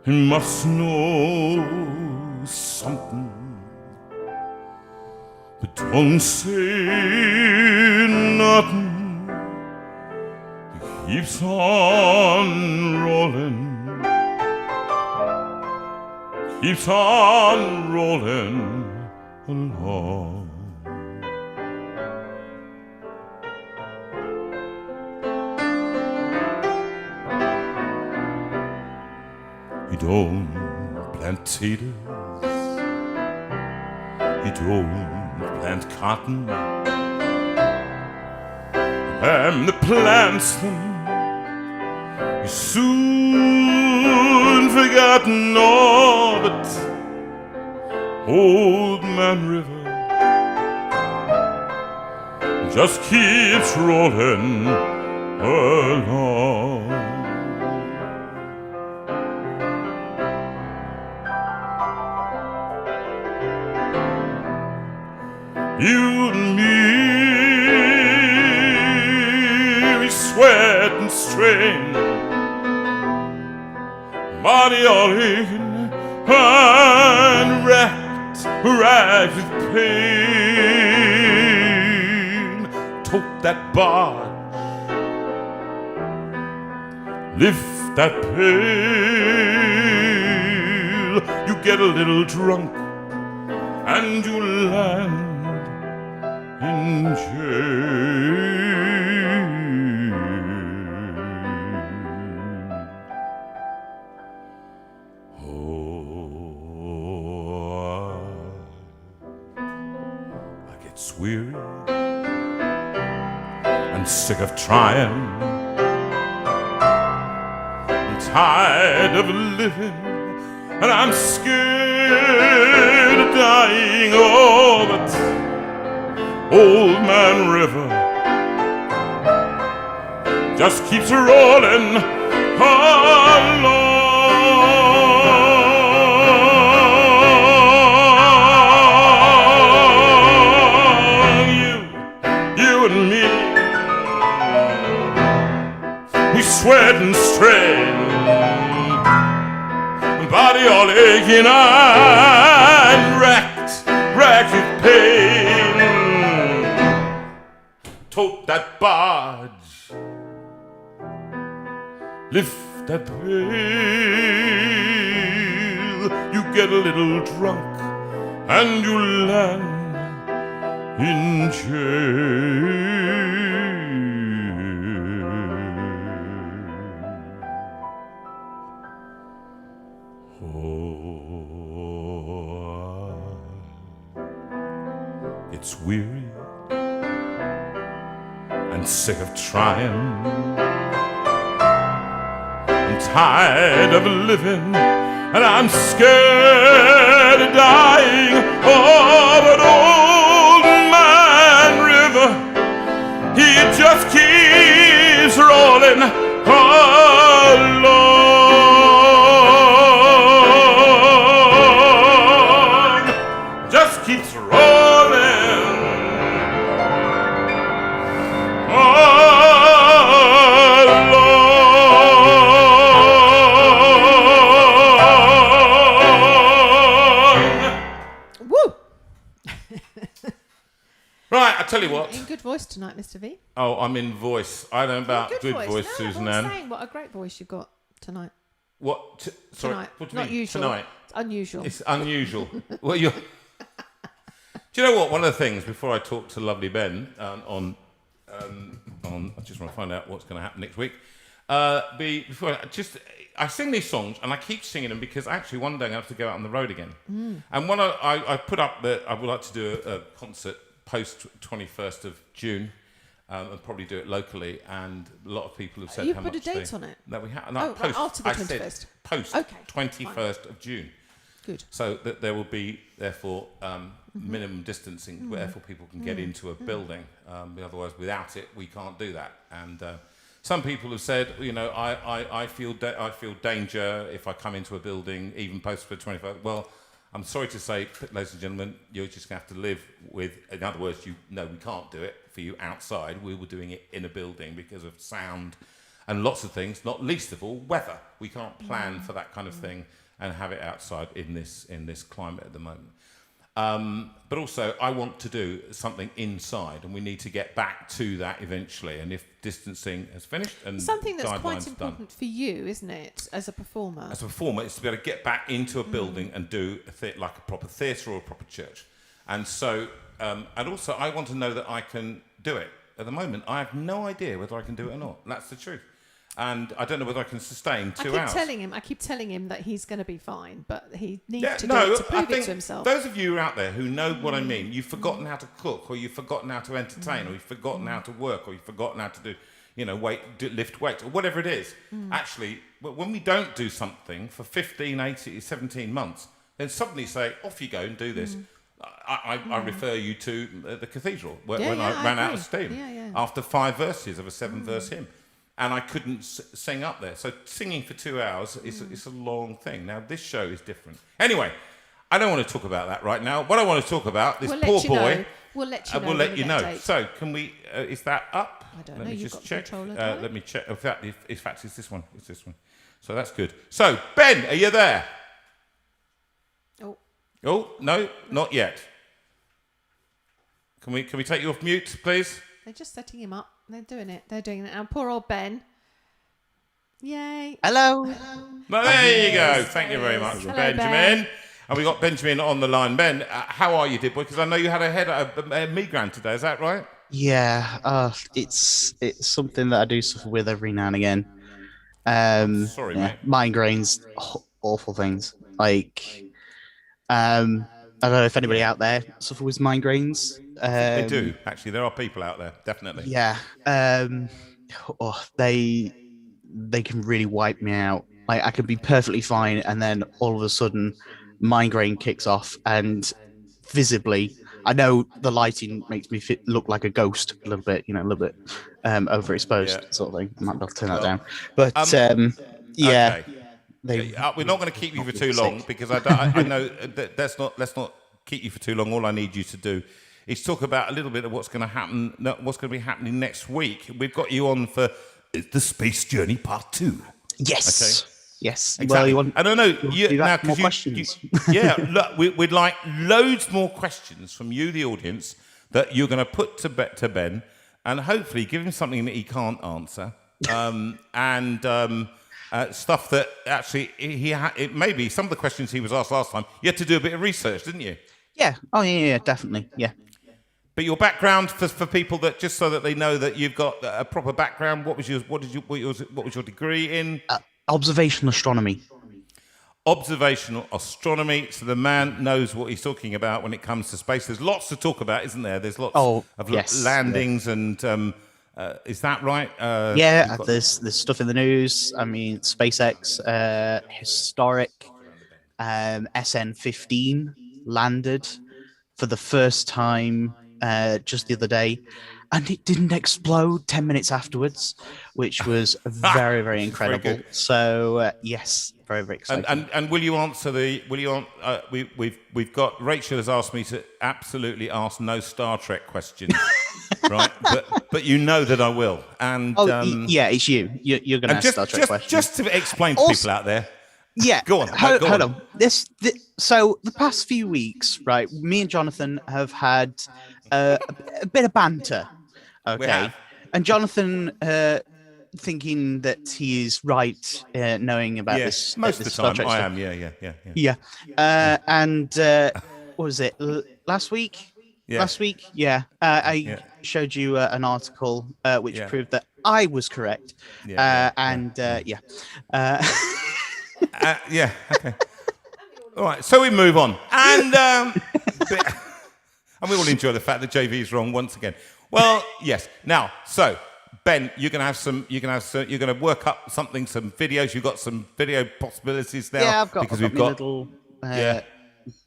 he must know something, but don't say nothing. He keeps on rolling, keeps on rolling along. He don't plant taters, he don't plant cotton, and the plants them, he's soon forgotten all. But old man river just keeps rolling along. You and me, we sweat and strain, body all aching and racked with pain. Tote that barge, lift that pail, you get a little drunk and you land in jail. Oh, I get weary and sick of trying, I'm tired of living, and I'm scared of dying. Oh, but old man river just keeps rolling along. You and me, we sweat and strain, body all aching and racked with pain. Tote that barge, lift that pail, you get a little drunk and you land in jail. Oh, it's weary and sick of trying, I'm tired of living, and I'm scared of dying. Oh, but old man river, he just keeps rolling along, just keeps rolling Woo! Right, I tell you what. In good voice tonight, Mr. V. Oh, I'm in voice. I don't know about good voice, no, Susan I'm Ann. saying what a great voice you've got tonight. What? Sorry, Tonight. what do you Not mean? usual. Tonight. It's unusual. It's unusual. Well, you're. Do you know what? One of the things before I talk to lovely Ben on, I just want to find out what's going to happen next week. I sing these songs and I keep singing them because actually one day I have to go out on the road again. And one I put up that I would like to do a concert post 21st of June. And probably do it locally, and a lot of people have said You how put much a date on it? that we have. Oh, right, after the I 21st. said post Okay, 21st of June. Good. So that there will be, therefore, minimum distancing, therefore people can get into a building. Otherwise, without it, we can't do that. And some people have said, you know, I feel danger if I come into a building, even post for 21st. Well, I'm sorry to say, ladies and gentlemen, you're just going to have to live with, in other words, we can't do it for you outside. We were doing it in a building because of sound and lots of things, not least of all, weather. We can't plan for that kind of thing and have it outside in this climate at the moment. But also, I want to do something inside, and we need to get back to that eventually. And if distancing has finished and something that's quite guidelines important for you, isn't it, as a performer? as a performer, is to be able to get back into a building and do like a proper theatre or a proper church. And so, and also, I want to know that I can do it. At the moment, I have no idea whether I can do it or not. That's the truth. And I don't know whether I can sustain 2 hours. I keep telling him that he's going to be fine, but he needs to do it to prove it to himself. Those of you out there who know what I mean, you've forgotten how to cook, or you've forgotten how to entertain, or you've forgotten how to work, or you've forgotten how to do, lift weights, or whatever it is. Actually, when we don't do something for 15, 18, 17 months, then suddenly say, off you go and do this. I refer you to the cathedral, when I ran out of steam after 5 verses of a 7-verse hymn. And I couldn't sing up there. So singing for 2 hours is a long thing. Now, this show is different. Anyway, I don't want to talk about that right now. What I want to talk about, this poor boy... We'll let you know. We'll let you know. So, can we... is that up? I don't let know. Me You've just got check. control. Let me check. In fact, it's this one. It's this one. So, that's good. So, Ben, are you there? Oh, no, not yet. Can we take you off mute, please? They're just setting him up. They're doing it. And poor old Ben. Yay. Hello. Well, there you go. Thank you very much, Hello, Benjamin. Ben. And we got Benjamin on the line. Ben, how are you, dear boy? Because I know you had a migraine today. Is that right? Yeah. It's something that I do suffer with every now and again. Sorry, mate. Migraines, awful things. Like, I don't know if anybody out there suffer with migraines. They do, actually. There are people out there, definitely. Yeah. They can really wipe me out. Like, I can be perfectly fine, and then all of a sudden, migraine kicks off, and visibly, I know the lighting makes me look like a ghost a little bit, overexposed sort of thing. I might have to turn that down. But yeah. Okay. We're not going to keep you for too long because I know that let's not keep you for too long. All I need you to do is talk about a little bit of what's going to be happening next week. We've got you on for the Space Journey Part 2. Yes. Okay. Yes. Exactly. Well, I don't know. More questions. We'd like loads more questions from you, the audience, that you're going to put to Ben, and hopefully give him something that he can't answer, and stuff that actually it may be some of the questions he was asked last time. You had to do a bit of research, didn't you? Yeah. Oh, yeah, definitely. Yeah. But your background for people that just so that they know that you've got a proper background. What was your degree in? Observational astronomy. Observational astronomy. So the man knows what he's talking about when it comes to space. There's lots to talk about, isn't there? There's lots of landings and. Is that right? There's stuff in the news. I mean, SpaceX, historic SN-15 landed for the first time just the other day, and it didn't explode 10 minutes afterwards, which was very, very incredible. Very so yes, very, very exciting. And will you answer we've got Rachel has asked me to absolutely ask no Star Trek questions. Right, but you know that I will. And it's you. You're going to ask Star Trek questions. Just to explain to people out there. Yeah, go on. Hold on. So the past few weeks, right? Me and Jonathan have had a bit of banter. Okay, and Jonathan thinking that he is right, knowing about this. Most of the time, I am. Yeah. And what was it? Last week? Yeah. Last week, I showed you an article which proved that I was correct. Okay. All right, so we move on, and we all enjoy the fact that JV is wrong once again. Well, yes. Now, so Ben, you're going to work up some videos. You've got some video possibilities now. Yeah, I've got little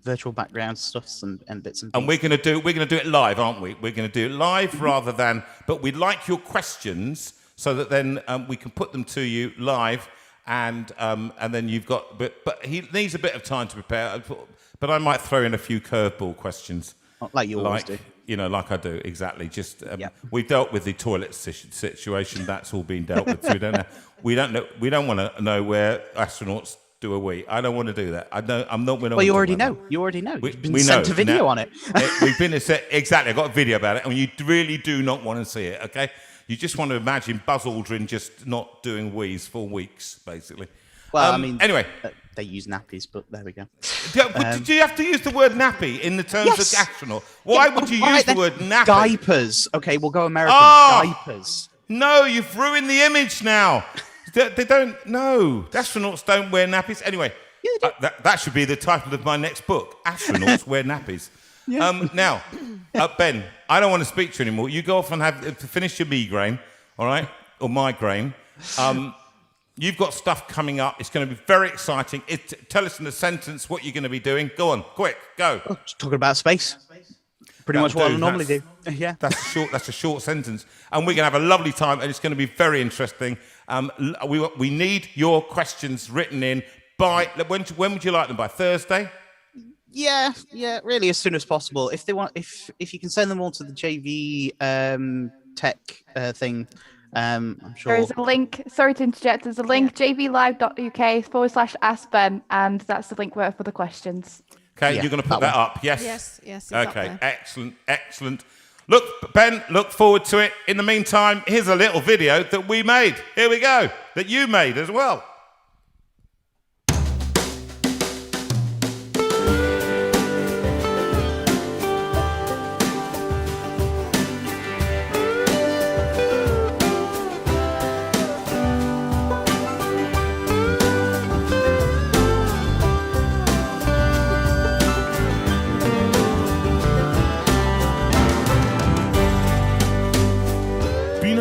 virtual background stuff and bits and pieces. And we're going to do it live, aren't we? We're going to do it live rather than. But we'd like your questions so that then we can put them to you live, and then you've got. But he needs a bit of time to prepare. But I might throw in a few curveball questions. Like you always do. You know, like I do, exactly. Just we've dealt with the toilet situation. That's all been dealt with. So we don't know. We don't want to know where astronauts do a wee. I don't want to do that. I'm not. Well, you already know. You already know. You've been sent a video on it. We've been exactly. I got a video about it, and you really do not want to see it. Okay, you just want to imagine Buzz Aldrin just not doing wees for weeks, basically. Well, I mean, anyway. They use nappies, but there we go. Do you have to use the word nappy in the terms of astronaut? Why would you use the word nappy? Diapers. Okay, we'll go American. Diapers. No, you've ruined the image now. They don't. No, astronauts don't wear nappies. Anyway, that should be the title of my next book. Astronauts wear nappies. Yeah. Now, Ben, I don't want to speak to you anymore. You go off and finish your migraine, all right, or migraine. You've got stuff coming up. It's going to be very exciting. Tell us in a sentence what you're going to be doing. Go on, quick, go. Oh, just talking about space. Pretty much what I normally do. Yeah. That's a short sentence. And we're going to have a lovely time, and it's going to be very interesting. We need your questions written in by, when would you like them? By Thursday? Yeah, really as soon as possible. If they want, if you can send them all to the JV tech thing, I'm sure. There's a link, sorry to interject, there's a link, jvlive.uk/askben, and that's the link for the questions. Okay, you're going to put that up, yes? Yes. Okay, excellent. Look, Ben, look forward to it. In the meantime, here's a little video that we made. Here we go, that you made as well.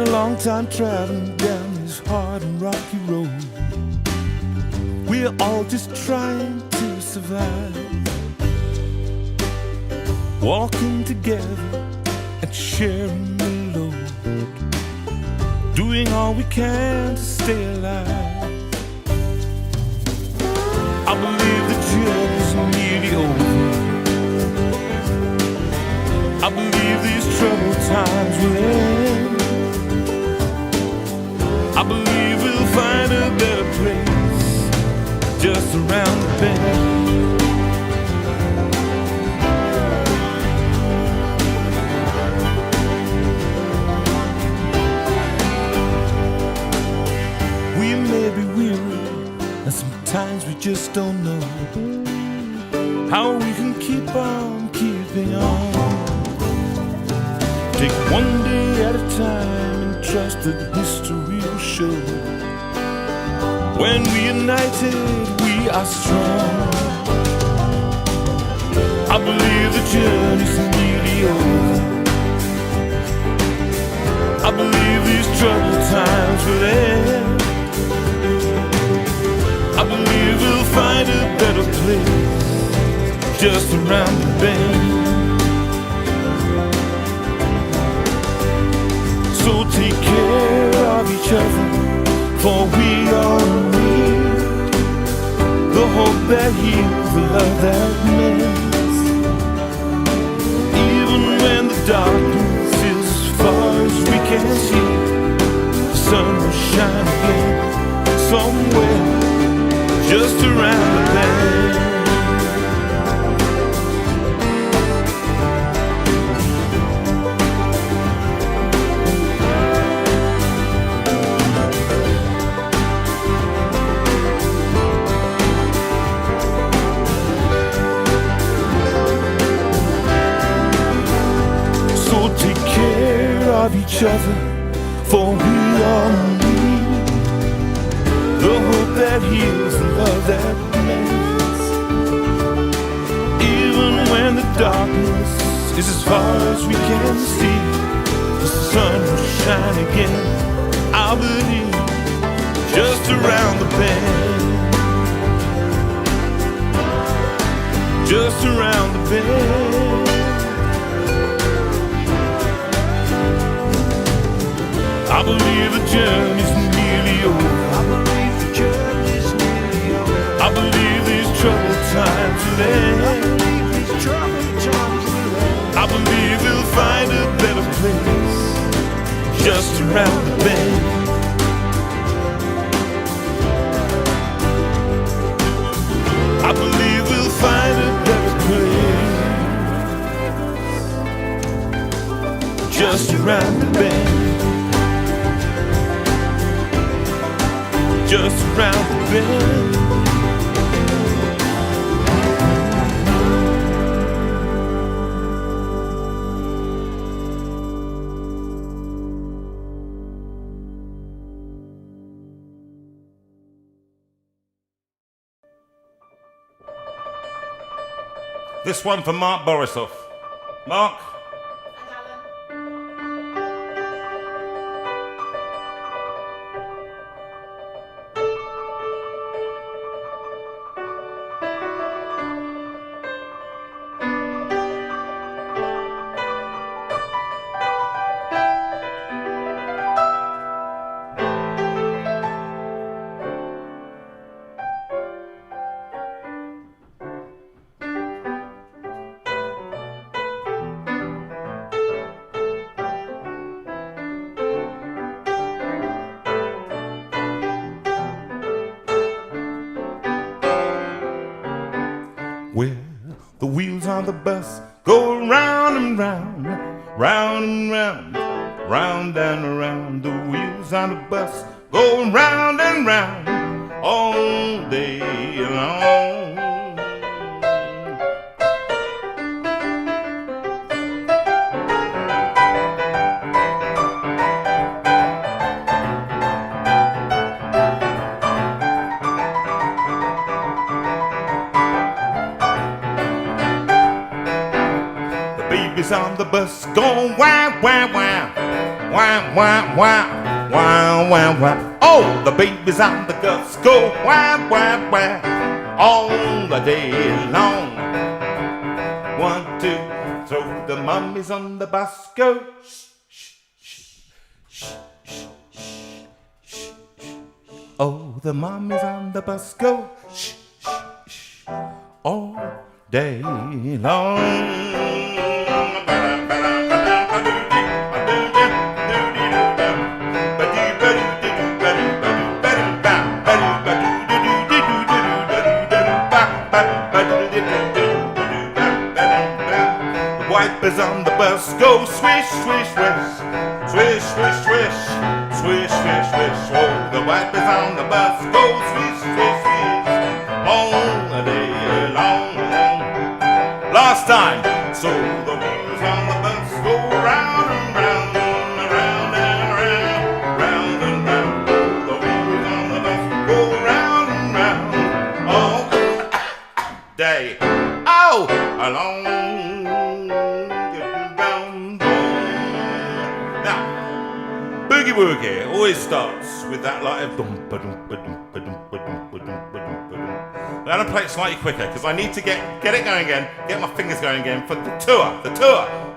Long time traveling down this hard and rocky road. We're all just trying to survive, walking together and sharing the load, doing all we can to stay alive. I believe the journey's nearly over. I believe these troubled times will end. I believe we'll find a better place just around the bend. We may be weary, and sometimes we just don't know how we can keep on keeping on. Take one day at a time and trust that history will show. When we're united, we are strong. I believe the journey's nearly over. I believe these troubled times will end. I believe we'll find a better place just around the bend. So take care of each other, for we all need the hope that heals, the love that mends. Even when the darkness is as far as we can see, the sun will shine again somewhere just around the bend. Of each other, for we all need the hope that heals, the love that mends. Even when the darkness is as far as we can see, the sun will shine again, I believe, just around the bend. Just around the bend. I believe the journey's nearly over. I believe the journey's nearly over. I believe these troubled times will end. around the bend. I believe we'll find a better place just around the bend. Just around the bend. This one for Mark Borisov. Mark? Where the wheels on the bus go round and round, round and round, round and around. The wheels on the bus go round and round all day long. Babies on the bus go wah, wah, wah, wah, wah, wah, wah, wah, wah. Oh, the babies on the bus go wah, wah, wah, all the day long. 1, 2, so the mummies on the bus go shh, shh, shh, shh, shh, shh, shh. Oh, the mummies on the bus go shh, shh, shh, all day long. Wipers on the bus go swish, swish, swish, swish, swish, swish, swish, swish, swish. Oh, the wipers on the bus go swish, swish, swish, all the day long. Last time, so the wheels on the bus go round and round, round and round, round and round. The wheels on the bus go round and round all day. Oh, along. Boogie woogie always starts with that light of dum ba dum ba dum ba dum ba dum ba dum ba dum ba dum. I'm gonna play it slightly quicker because I need to get it going again, get my fingers going again for the tour,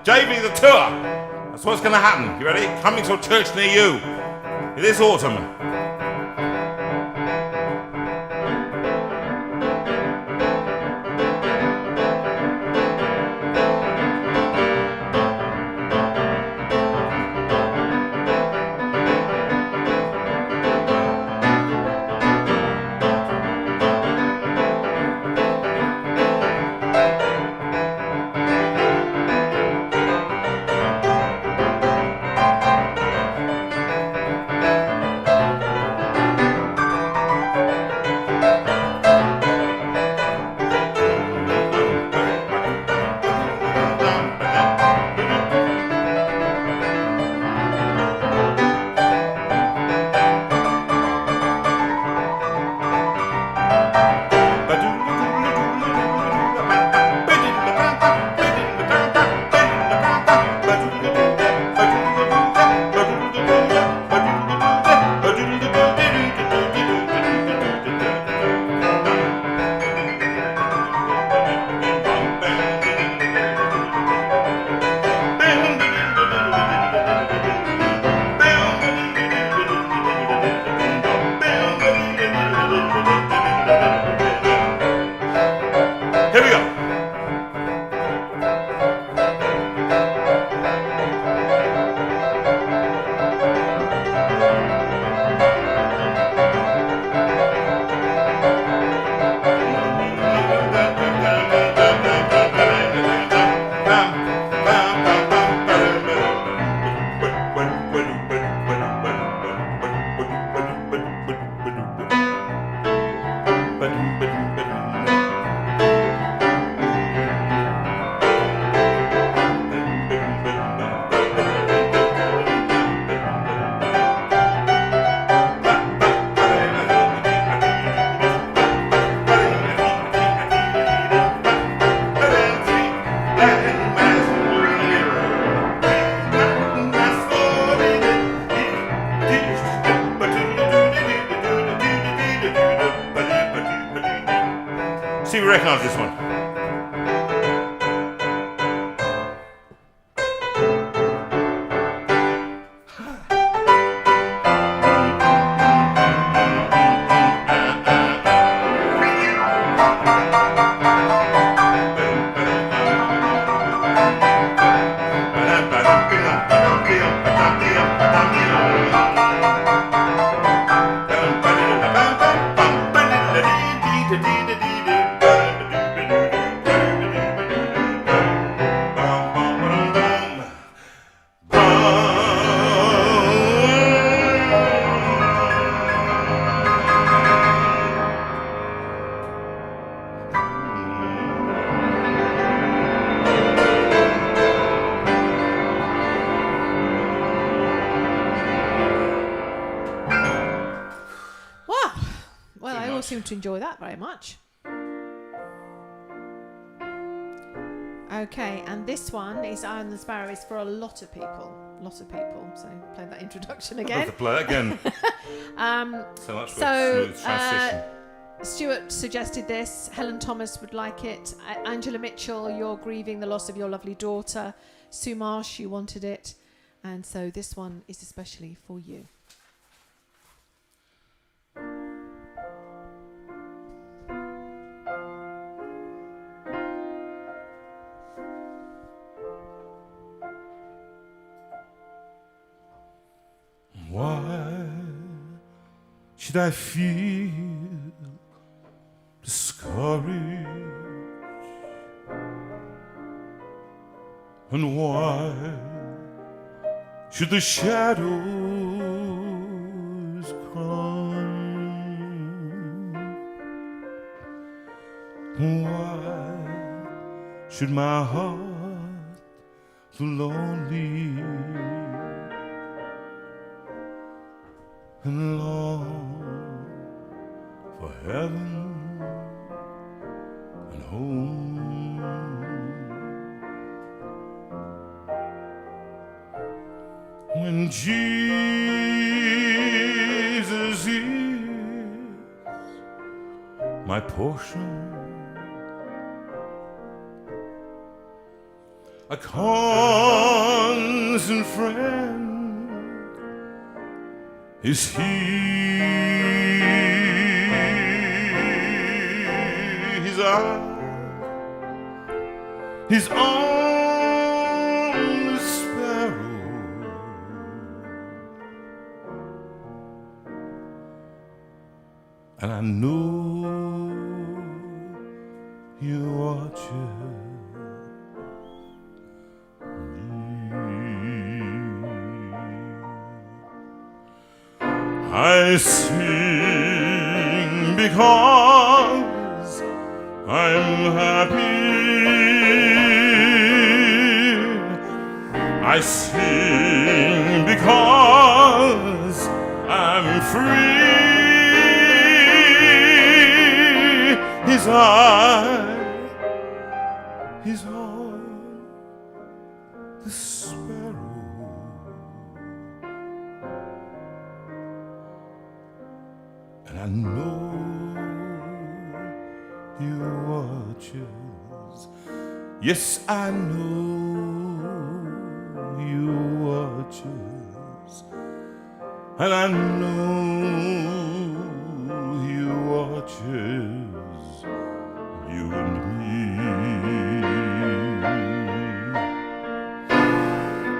JV the tour. That's what's gonna happen. You ready? Coming to a church near you this autumn. seem to enjoy that very much. Okay, and this one is Iron the Sparrow is for a lot of people. So play that introduction again. To play it again. So much for a smooth transition. Stuart suggested this. Helen Thomas would like it. Angela Mitchell, you're grieving the loss of your lovely daughter. Sue Marsh, you wanted it. And so this one is especially for you. Why should I feel discouraged? And why should the shadows come? Why should my heart feel lonely and long for heaven and home? When Jesus is my portion, a constant friend is He. His own sparrow, and I know you watch I sing because I'm happy. I sing because I'm free. His eye is on the sparrow, and I know He watches. Yes, I know He watches, and I know He watches you and me.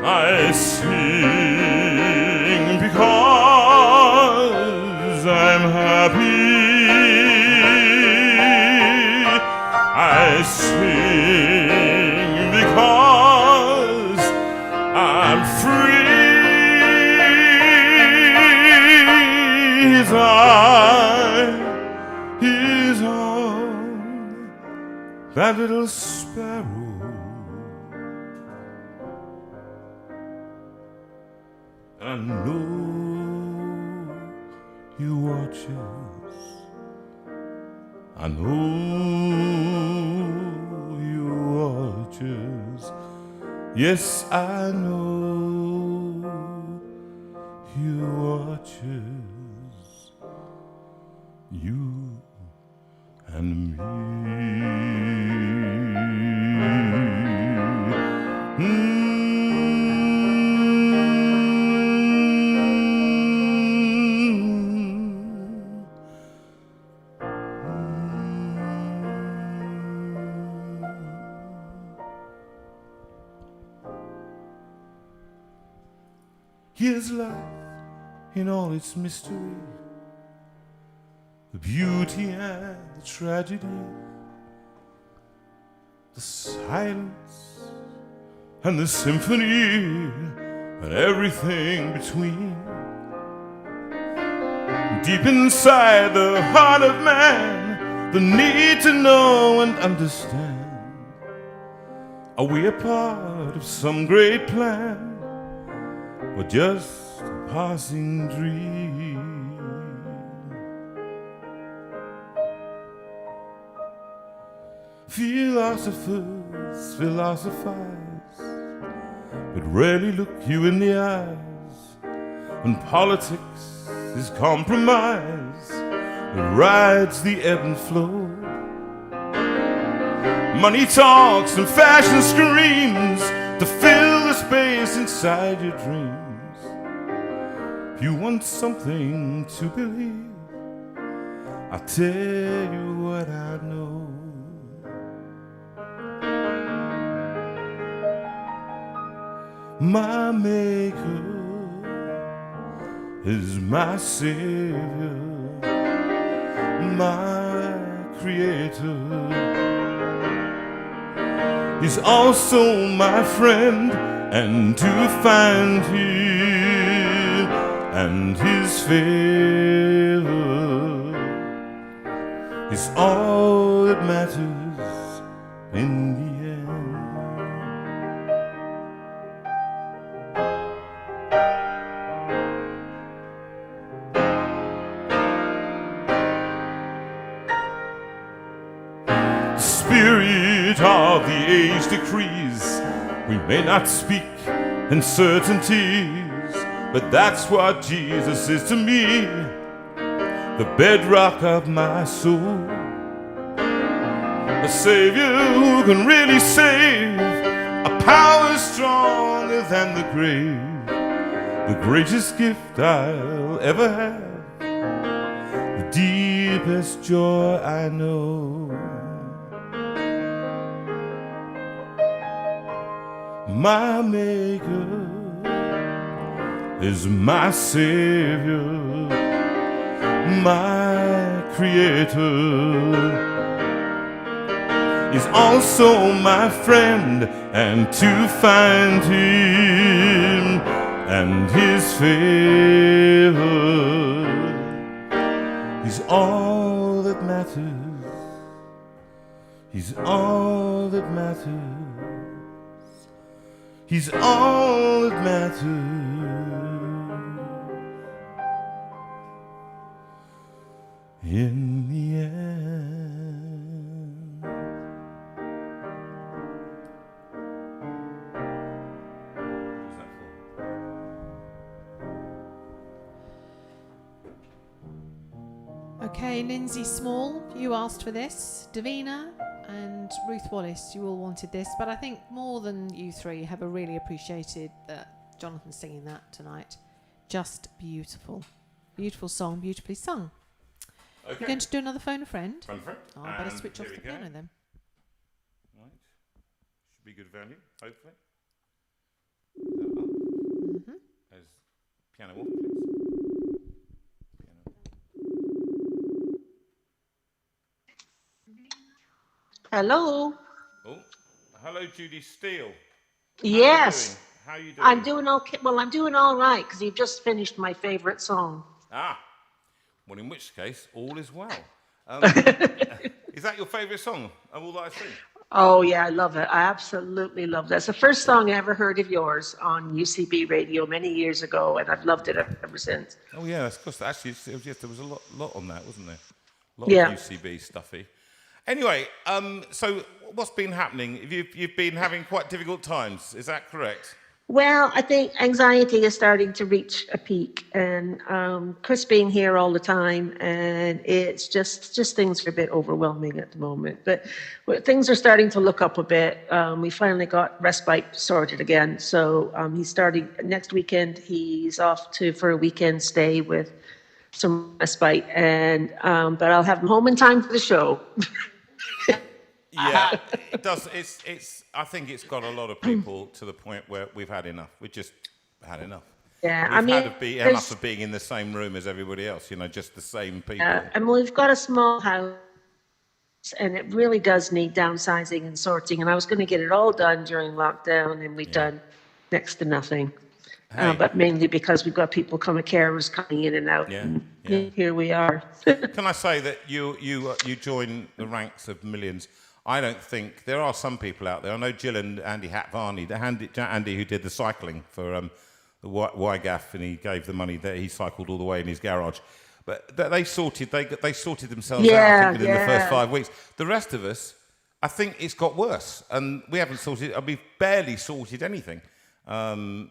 I sing because I'm happy. I sing because I'm free. His eye is on that little sparrow, and I know He watches. I know He watches. Yes, I know He watches you and me. Here's life in all its mystery, the beauty and the tragedy, the silence and the symphony, and everything between. Deep inside the heart of man, the need to know and understand. Are we a part of some great plan, or just a passing dream? Philosophers philosophize, but rarely look you in the eyes. And politics is compromise that rides the ebb and flow. Money talks and fashion screams to fill the space inside your dreams. If you want something to believe, I'll tell you what I know. My maker is my savior, my creator. He's also my friend, and to find him and his favor is all that matters in the end. Spirit of the age decrees we may not speak in certainties, but that's what Jesus is to me, the bedrock of my soul, a savior who can really save, a power stronger than the grave, the greatest gift I'll ever have, the deepest joy I know. My maker is my savior, my creator. He's also my friend, and to find him and his favor is all that matters. He's all that matters. He's all that matters in the end. Okay, Lindsay Small, you asked for this. Davina and Ruth Wallace, you all wanted this, but I think more than you three have really appreciated that Jonathan singing that tonight. Just beautiful. Beautiful song, beautifully sung. Okay. You're going to do another phone a friend? Phone a friend. Oh, I better And switch off here the we go. piano then. Right. Should be good value, hopefully. Mm-hmm. There's piano one, please. Hello. Oh, hello, Judy Steele. Yes. How are you doing? I'm doing okay. Well, I'm doing all right because you've just finished my favorite song. Ah, well, in which case, all is well. Is that your favorite song of all that I sing? Oh, yeah, I love it. I absolutely love that. It's the first song I ever heard of yours on UCB radio many years ago, and I've loved it ever since. Oh, yeah, that's because actually, there was a lot on that, wasn't there? A lot Yeah. of UCB stuffy. Anyway, so what's been happening? You've been having quite difficult times, is that correct? Well, I think anxiety is starting to reach a peak, and Chris being here all the time, and it's just things are a bit overwhelming at the moment. But things are starting to look up a bit. We finally got respite sorted again, so he's starting next weekend. He's off for a weekend stay with some respite, and but I'll have him home in time for the show. Yeah, it does. I think it's got a lot of people to the point where we've had enough. We've just had enough. Yeah, We've had enough of being in the same room as everybody else. Just the same people. And we've got a small house, and it really does need downsizing and sorting. And I was going to get it all done during lockdown, and we've done next to nothing. Hey. But mainly because we've got people carers coming in and out. Yeah, And yeah. here we are. Can I say that you join the ranks of millions? I don't think there are some people out there. I know Jill and Andy Hatvarney, Andy who did the cycling for the YGAF, and he gave the money that he cycled all the way in his garage. But they sorted themselves out, I think, within the first 5 weeks. The rest of us, I think it's got worse, and we haven't sorted. We've barely sorted anything, and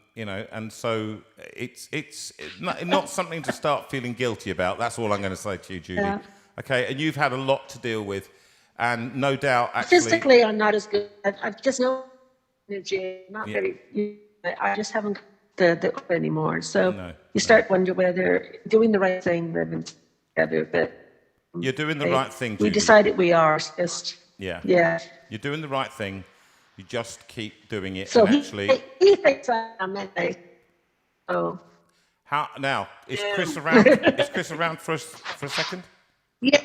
so it's not something to start feeling guilty about. That's all I'm going to say to you, Judy. Yeah. Okay, and you've had a lot to deal with, and no doubt, actually, Physically, I'm not as good. I've just no energy. Not very. I just haven't got the anymore. So you start wondering whether doing the right thing, living together. But you're doing the right thing, Judy. We decided we are. Just yeah. You're doing the right thing. You just keep doing it. So and actually, he thinks I'm okay. So how now? Is Chris around? Is Chris around for a second? Yeah.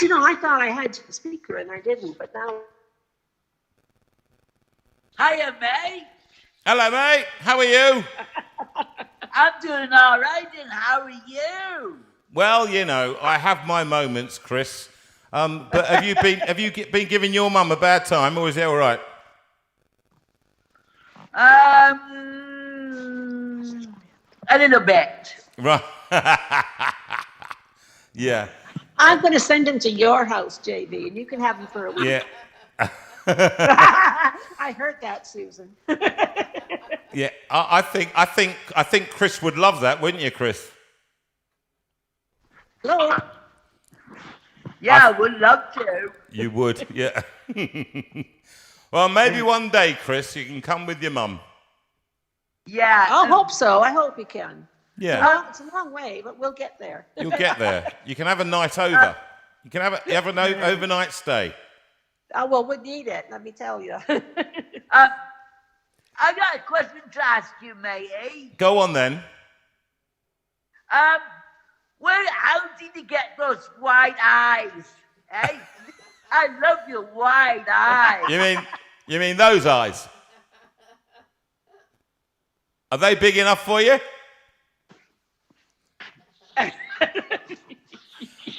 You know, I thought I had the speaker and I didn't, but now. Hiya, mate. Hello, mate. How are you? I'm doing all right, and how are you? Well, I have my moments, Chris. But have you been giving your mum a bad time, or is it all right? A little bit. Right. Yeah. I'm going to send him to your house, JV, and you can have him for a week. Yeah. I heard that, Susan. Yeah. I think Chris would love that, wouldn't you, Chris? Hello. Yeah, I would love to. You would, yeah. Well, maybe one day, Chris, you can come with your mum. Yeah. I hope so. I hope you can. Yeah. Well, it's a long way, but we'll get there. You'll get there. You can have a night over. You can have an overnight stay. Well, we need it, let me tell you. I got a question to ask you, matey. Go on then. How did you get those white eyes? Eh? I love your white eyes. You mean those eyes? Are they big enough for you?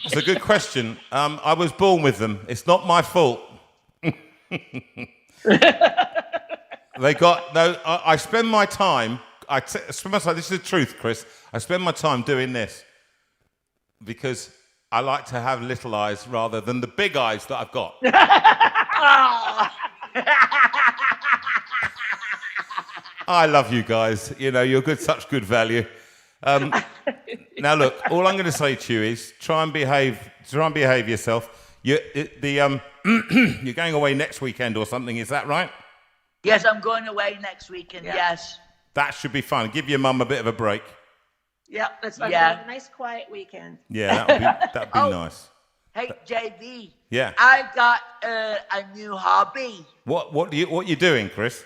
It's a good question. I was born with them. It's not my fault. I spend my time. This is the truth, Chris. I spend my time doing this because I like to have little eyes rather than the big eyes that I've got. I love you guys. You're such good value. Now look, all I'm going to say to you is try and behave yourself. You're going away next weekend or something, is that right? Yes, I'm going away next weekend, yes. That should be fun. Give your mum a bit of a break. Yeah, that's right. A nice quiet weekend. Yeah, that'd be nice. Hey, JV. Yeah. I got a new hobby. What you doing, Chris?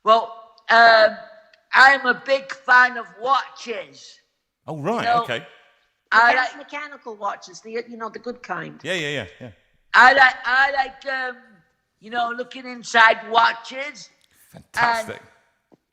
Well, I'm a big fan of watches. Oh right, okay. I like mechanical watches, the good kind. Yeah. I like looking inside watches. Fantastic.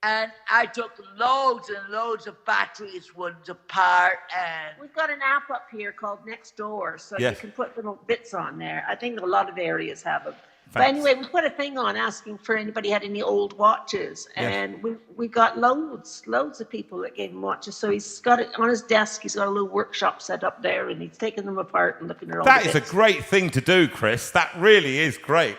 And I took loads and loads of batteries ones apart, and we've got an app up here called Next Door, so you can put little bits on there. I think a lot of areas have them. But anyway, we put a thing on asking for anybody had any old watches, and we got loads of people that gave him watches. So he's got it on his desk. He's got a little workshop set up there, and he's taking them apart and looking at all. That is a great thing to do, Chris. That really is great.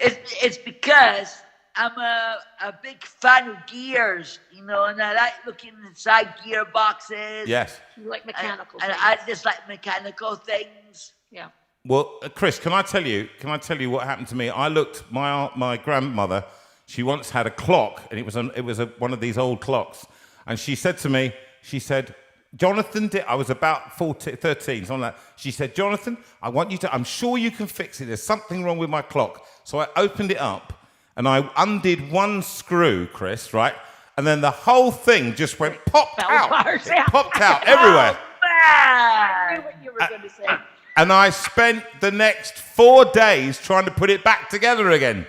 It's because I'm a big fan of gears, and I like looking inside gearboxes. Yes. You like mechanical things. And I just like mechanical things. Yeah. Well, Chris, can I tell you what happened to me? I looked, my grandmother, she once had a clock, and it was one of these old clocks, and she said to me, Jonathan, I was about 13, something like that. She said, Jonathan, I'm sure you can fix it. There's something wrong with my clock. So I opened it up and I undid one screw, Chris, right? And then the whole thing just popped out. It popped out everywhere. I knew what you were going to say. And I spent the next 4 days trying to put it back together again.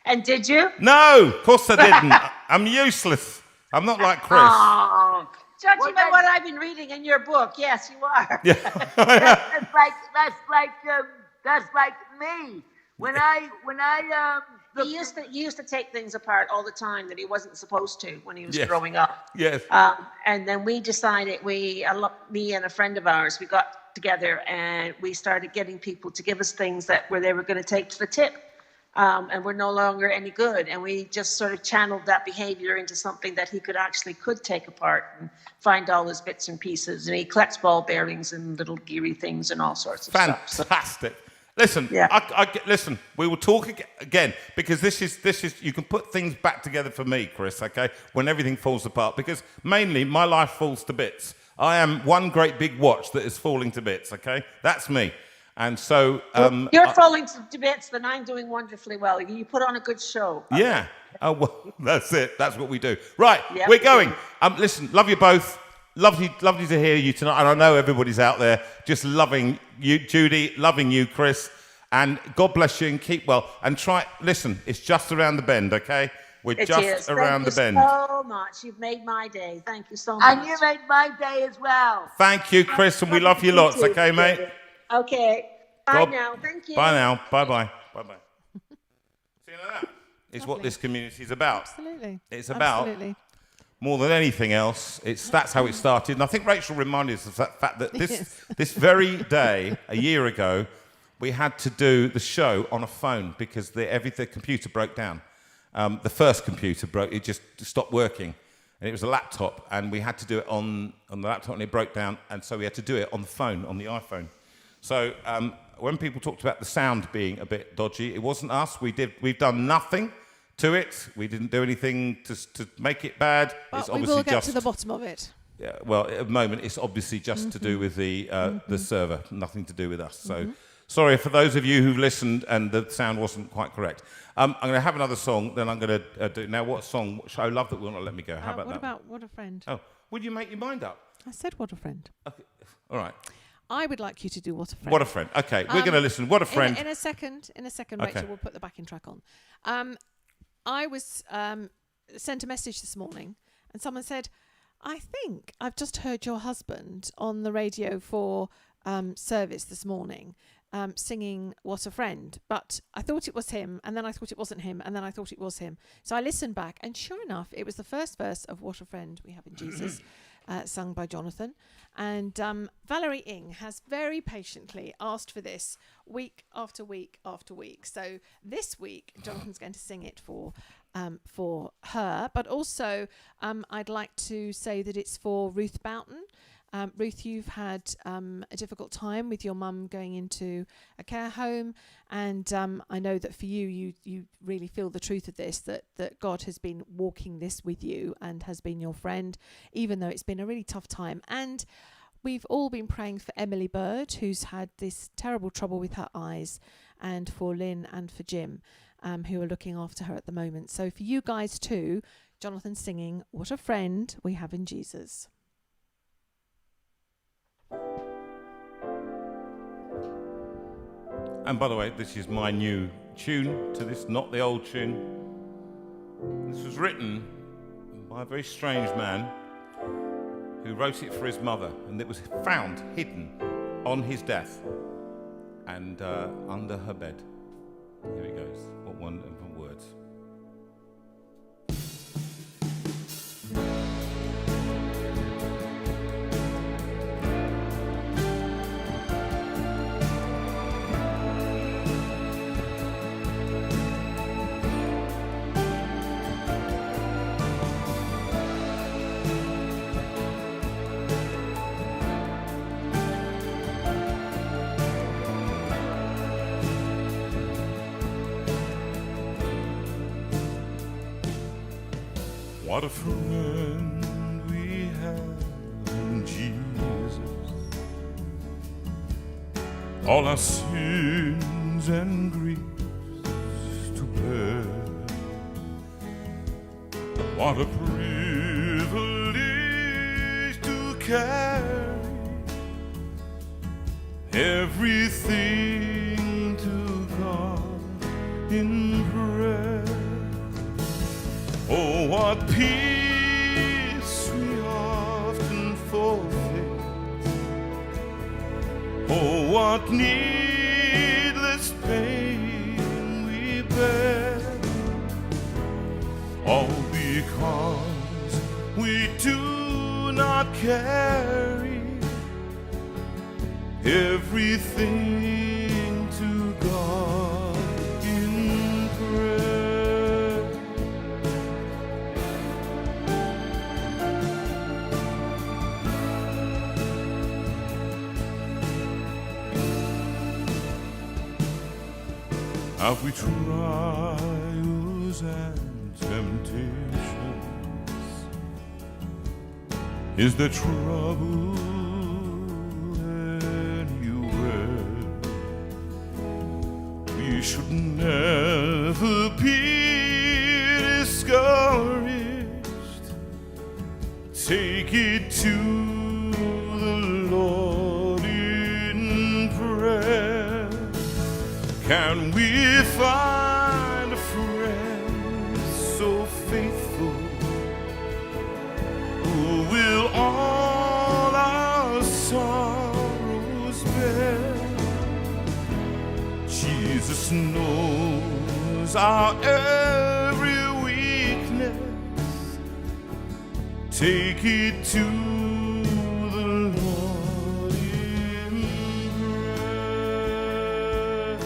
And did you? No, of course I didn't. I'm useless. I'm not like Chris. Oh. Judging by what I've been reading in your book, yes, you are. Yeah. That's like me When I He used to take things apart all the time that he wasn't supposed to when he was Yes. growing up. Yes. And then we decided, me and a friend of ours, we got together and we started getting people to give us things where they were going to take to the tip. And we're no longer any good. And we just sort of channeled that behavior into something that he could take apart and find all his bits and pieces. And he collects ball bearings and little geary things and all sorts of stuff. Fantastic. Listen, Yeah. listen, we will talk again because this is you can put things back together for me, Chris, okay, when everything falls apart, because mainly my life falls to bits. I am one great big watch that is falling to bits, okay? That's me. And so... You're falling to bits, then I'm doing wonderfully well. You put on a good show. Yeah. Oh, well, that's it. That's what we do. Right, Yep. We're going. Listen, love you both. Lovely to hear you tonight. And I know everybody's out there just loving you, Judy, loving you, Chris. And God bless you and keep well. And listen, it's just around the bend, okay? We're just around the bend. Thank you so much. You've made my day. Thank you so much. And you made my day as well. Thank you, Chris, and we love you lots, okay, mate? Okay. Bye now. Thank you. Bye now. Bye-bye. Bye-bye. See you later. It's what this community is about. Absolutely. It's about... Absolutely. More than anything else, that's how it started. And I think Rachel reminded us of that fact that this very day, a year ago, we had to do the show on a phone because the computer broke down. The first computer broke, it just stopped working. And it was a laptop, and we had to do it on the laptop, and it broke down, and so we had to do it on the phone, on the iPhone. So when people talked about the sound being a bit dodgy, it wasn't us. We've done nothing to it. We didn't do anything to make it bad. But it's we obviously will get to the bottom of it. Yeah, well, at the moment, it's obviously just to do with the server, nothing to do with us. So, sorry for those of you who've listened and the sound wasn't quite correct. I'm going to have another song, then I'm going to do... Now, what song? I love that will not let me go. How about that? What about What a Friend? Oh, would you make your mind up? I said What a Friend. Okay. All right. I would like you to do What a Friend. What a Friend. Okay, we're going to listen. What a Friend. In a second, Okay. Rachel will put the backing track on. I was sent a message this morning, and someone said, I think I've just heard your husband on the radio for service this morning singing What a Friend. But I thought it was him, and then I thought it wasn't him, and then I thought it was him. So I listened back, and sure enough, it was the first verse of What a Friend We Have in Jesus, sung by Jonathan. And Valerie Ing has very patiently asked for this week after week after week. So this week, Jonathan's going to sing it for her. But also, I'd like to say that it's for Ruth Boughton. Ruth, you've had a difficult time with your mum going into a care home, and I know that for you really feel the truth of this, that God has been walking this with you and has been your friend, even though it's been a really tough time. And we've all been praying for Emily Bird, who's had this terrible trouble with her eyes, and for Lynn and for Jim, who are looking after her at the moment. So for you guys too, Jonathan singing What a Friend We Have in Jesus. And by the way, this is my new tune to this, not the old tune. This was written by a very strange man who wrote it for his mother, and it was found hidden on his death and under her bed. Here it goes. What wonderful words. What a friend we have in Jesus. All our sins and griefs to bear. What a privilege to carry everything to God in prayer. Oh, what peace we often forfeit. Oh, what needless pain because we do not carry everything to God in prayer. Have we trials and temptations? Is there trouble anywhere? We should never be discouraged. Take it to the Lord in prayer. Can we find a friend so faithful who will all our sorrows bear? Jesus knows our every weakness. Take it to the Lord in prayer.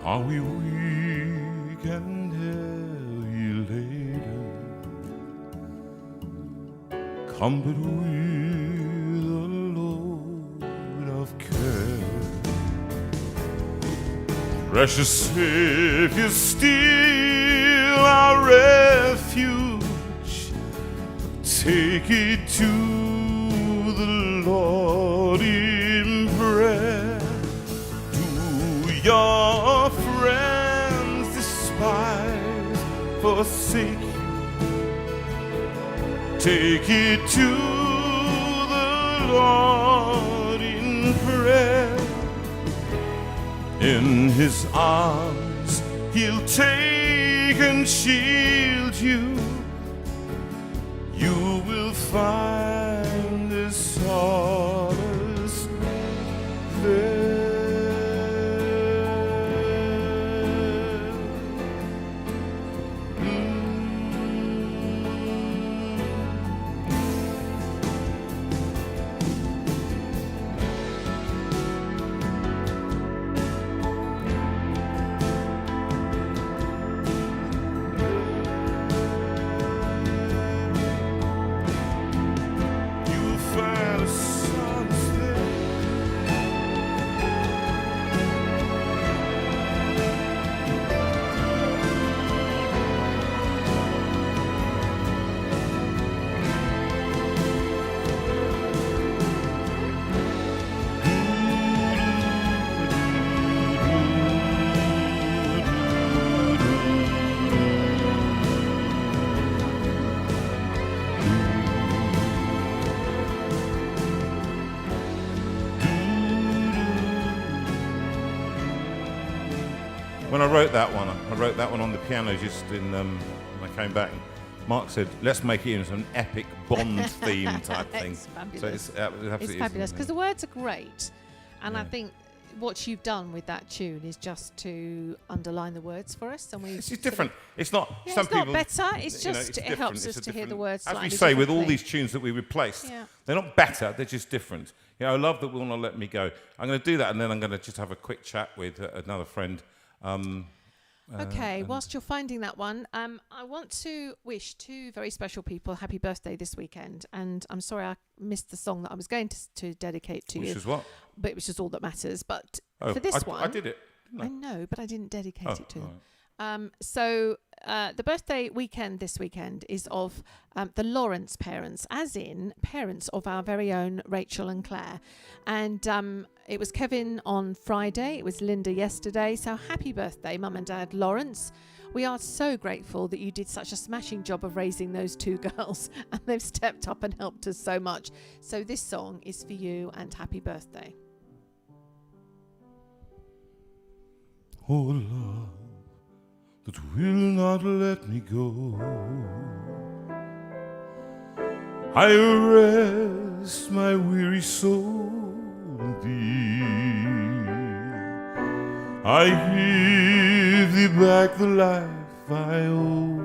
Are we weak and heavy laden? Come but with a load of care. Precious Savior, still our refuge. Take it to the Lord in prayer. Do your friends despise, forsake you? Take it to the Lord in prayer. In his arms he'll take and shield you. You will find the solace there. When I wrote that one on the piano just in when I came back. Mark said, "Let's make it into an epic Bond theme type thing." It's fabulous. So it's absolutely It's fabulous because the words are great, and I Yeah. think what you've done with that tune is just to underline the words for us, and we. It's just different. It's not. Yeah, some it's not people, better. It's you know, just it different. helps It's us a to hear the different- words. As we slightly say, with all differently. these tunes that we replaced, Yeah. they're not better. They're just different. You know, I love that Will Not Let Me Go. I'm going to do that, and then I'm going to just have a quick chat with another friend. Okay, whilst you're finding that one, I want to wish two very special people happy birthday this weekend. And I'm sorry I missed the song that I was going to dedicate to you. Which is what? But which is all that matters. But Oh, for this one... I did it. I know, but I didn't dedicate it to them. Right. So the birthday weekend this weekend is of the Lawrence parents, as in parents of our very own Rachel and Claire. And it was Kevin on Friday. It was Linda yesterday. So happy birthday, Mum and Dad Lawrence. We are so grateful that you did such a smashing job of raising those two girls, and they've stepped up and helped us so much. So this song is for you, and happy birthday. Oh, love that will not let me go, I rest my weary soul in thee. I give thee back the life I owe,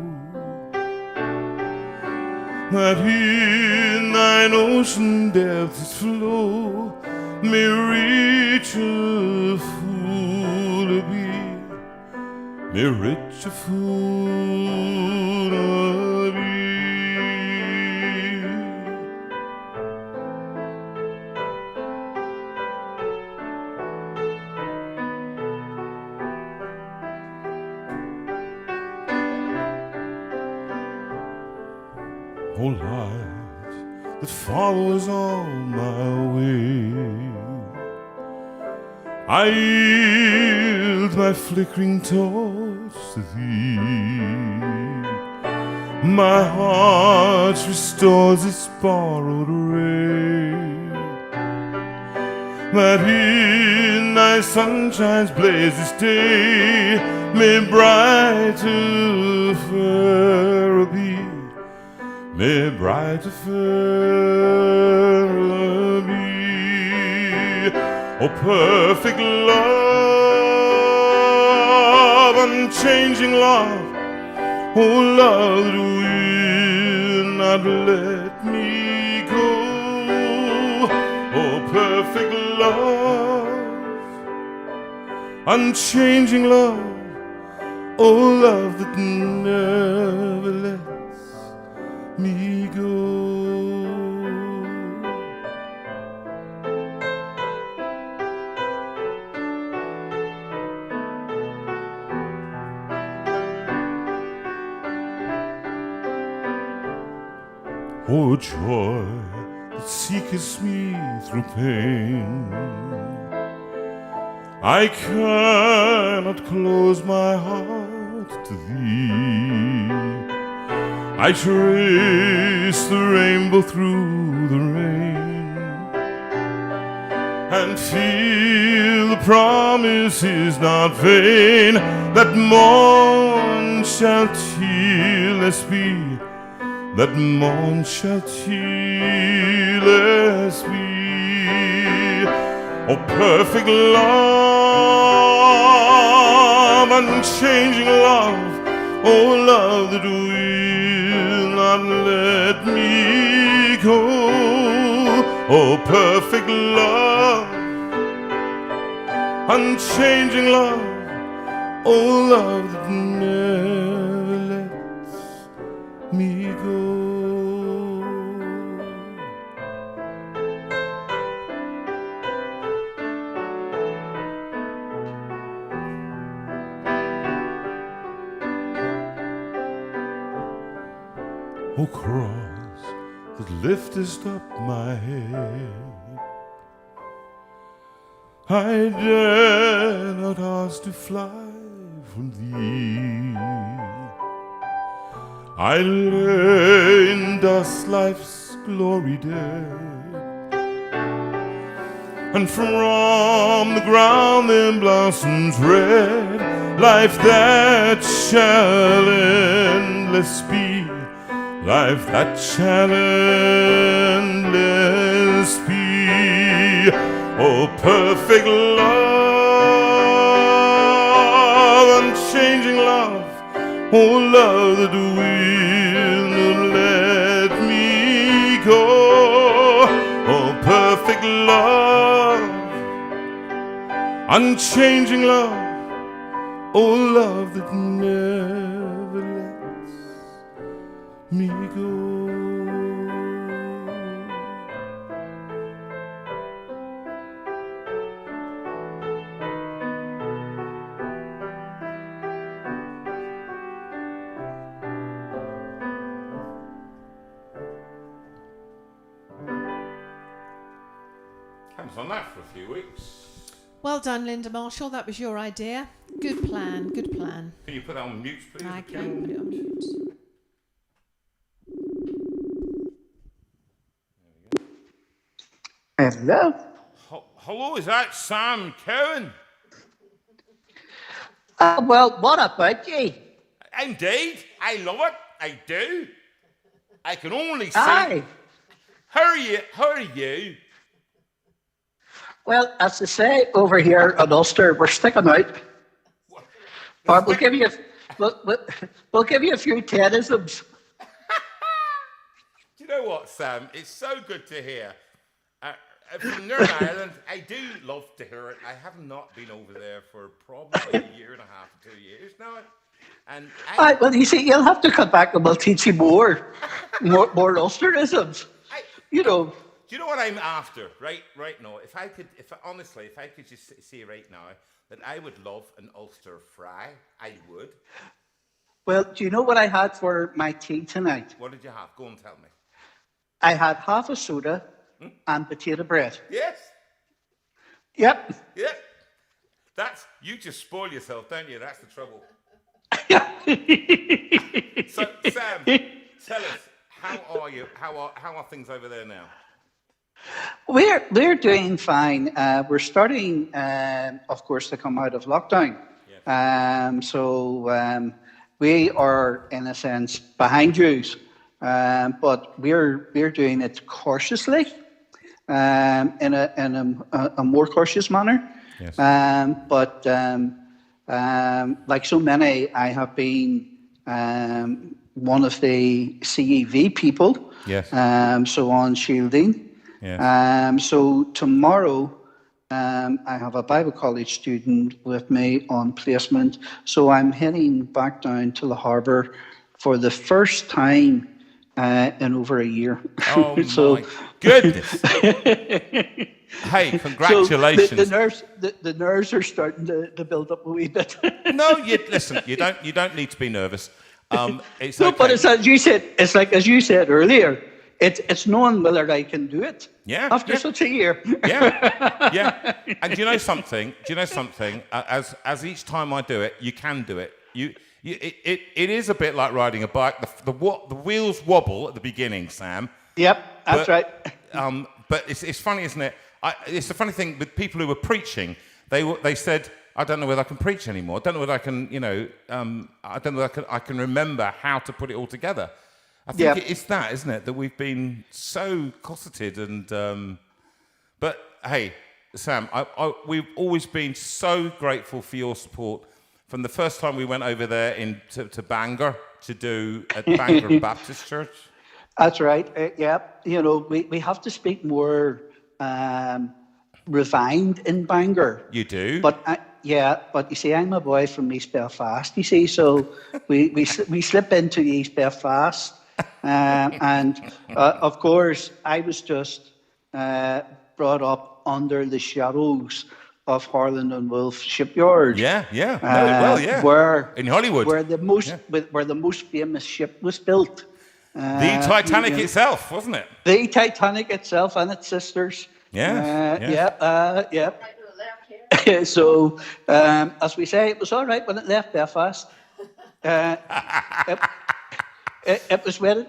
that in thine ocean depths flow may reach a fool to be, may reach a fool to be. Oh, light that follows on my way, I yield my flickering torch to thee. My heart restores its borrowed ray, that in thy sunshine's blaze this day may brighter, fairer be, may brighter, fairer be. Oh, perfect love, unchanging love, oh, love that will not let me go. Oh, perfect love, unchanging love, oh, love that never lets me go. Oh, joy that seekest me through pain, I cannot close my heart to thee. I trace the rainbow through the rain, and feel the promise is not vain, that morn shall tearless be, that morn shall tearless be. Oh, perfect love, unchanging love, oh, love that will not let me go. Oh, perfect love, unchanging love, oh, love that never lets me go. O cross that liftest up my head, I dare not ask to fly from thee. I lay in dust life's glory dead, and from the ground then blossoms red, life that shall endless be, life that shall endless be. Oh, perfect love, unchanging love, oh, love that will not let me go. Oh, perfect love, unchanging love, oh, love that never lets me go. Haven't done that for a few weeks. Well done, Linda Marshall. That was your idea. Good plan, good plan. Can you put that on mute, please? I can put it on mute. Hello. Hello, is that Sam Cohen? Well, what about you? Indeed, I love it. I do. I can only say, Aye. How are you? How are you? Well, as they say over here in Ulster, we're sticking out. But we'll give you a few tennisms. Do you know what, Sam? It's so good to hear. From Northern Ireland, I do love to hear it. I have not been over there for probably a year and a half, 2 years now. And Aye, well, you see, you'll have to come back and we'll teach you more Ulsterisms. You know. Do you know what I'm after right now? If I could just say right now that I would love an Ulster fry, I would. Well, do you know what I had for my tea tonight? What did you have? Go and tell me. I had half a soda and potato bread. Yes. Yep. Yep. You just spoil yourself, don't you? That's the trouble. So, Sam, tell us, how are you? How are things over there now? We're doing fine. We're starting, of course, to come out of lockdown. Yes. So we are, in a sense, behind you, but we're doing it cautiously, in a more cautious manner. Yes. But like so many, I have been one of the CEV people. Yes. So on shielding. Yes. So tomorrow, I have a Bible college student with me on placement. So I'm heading back down to the harbour for the first time in over a year. Oh my goodness! Hey, congratulations! So the nerves are starting to build up a wee bit. No, listen. You don't need to be nervous. It's no, okay. but it's as you said. It's like as you said earlier. It's knowing whether I can do it. Yeah. After such a year. Yeah. And do you know something? As each time I do it, you can do it. It is a bit like riding a bike. The wheels wobble at the beginning, Sam. Yep, that's right. But it's funny, isn't it? It's the funny thing with people who were preaching. They said, I don't know whether I can preach anymore. I don't know whether I can, I don't know whether I can remember how to put it all together. I think it's that, isn't it? That we've been so cosseted and... but, hey, Sam, we've always been so grateful for your support from the first time we went over there to Bangor to do at Bangor Baptist Church. That's right. We have to speak more refined in Bangor. You do? But but you see, I'm a boy from East Belfast, you see, so we slip into East Belfast. And of course, I was just brought up under the shadows of Harland and Wolff shipyard. Where in Hollywood, where the most famous ship was built. The Titanic itself, wasn't it? The Titanic itself and its sisters. So, as we say, it was all right when it left Belfast. It was when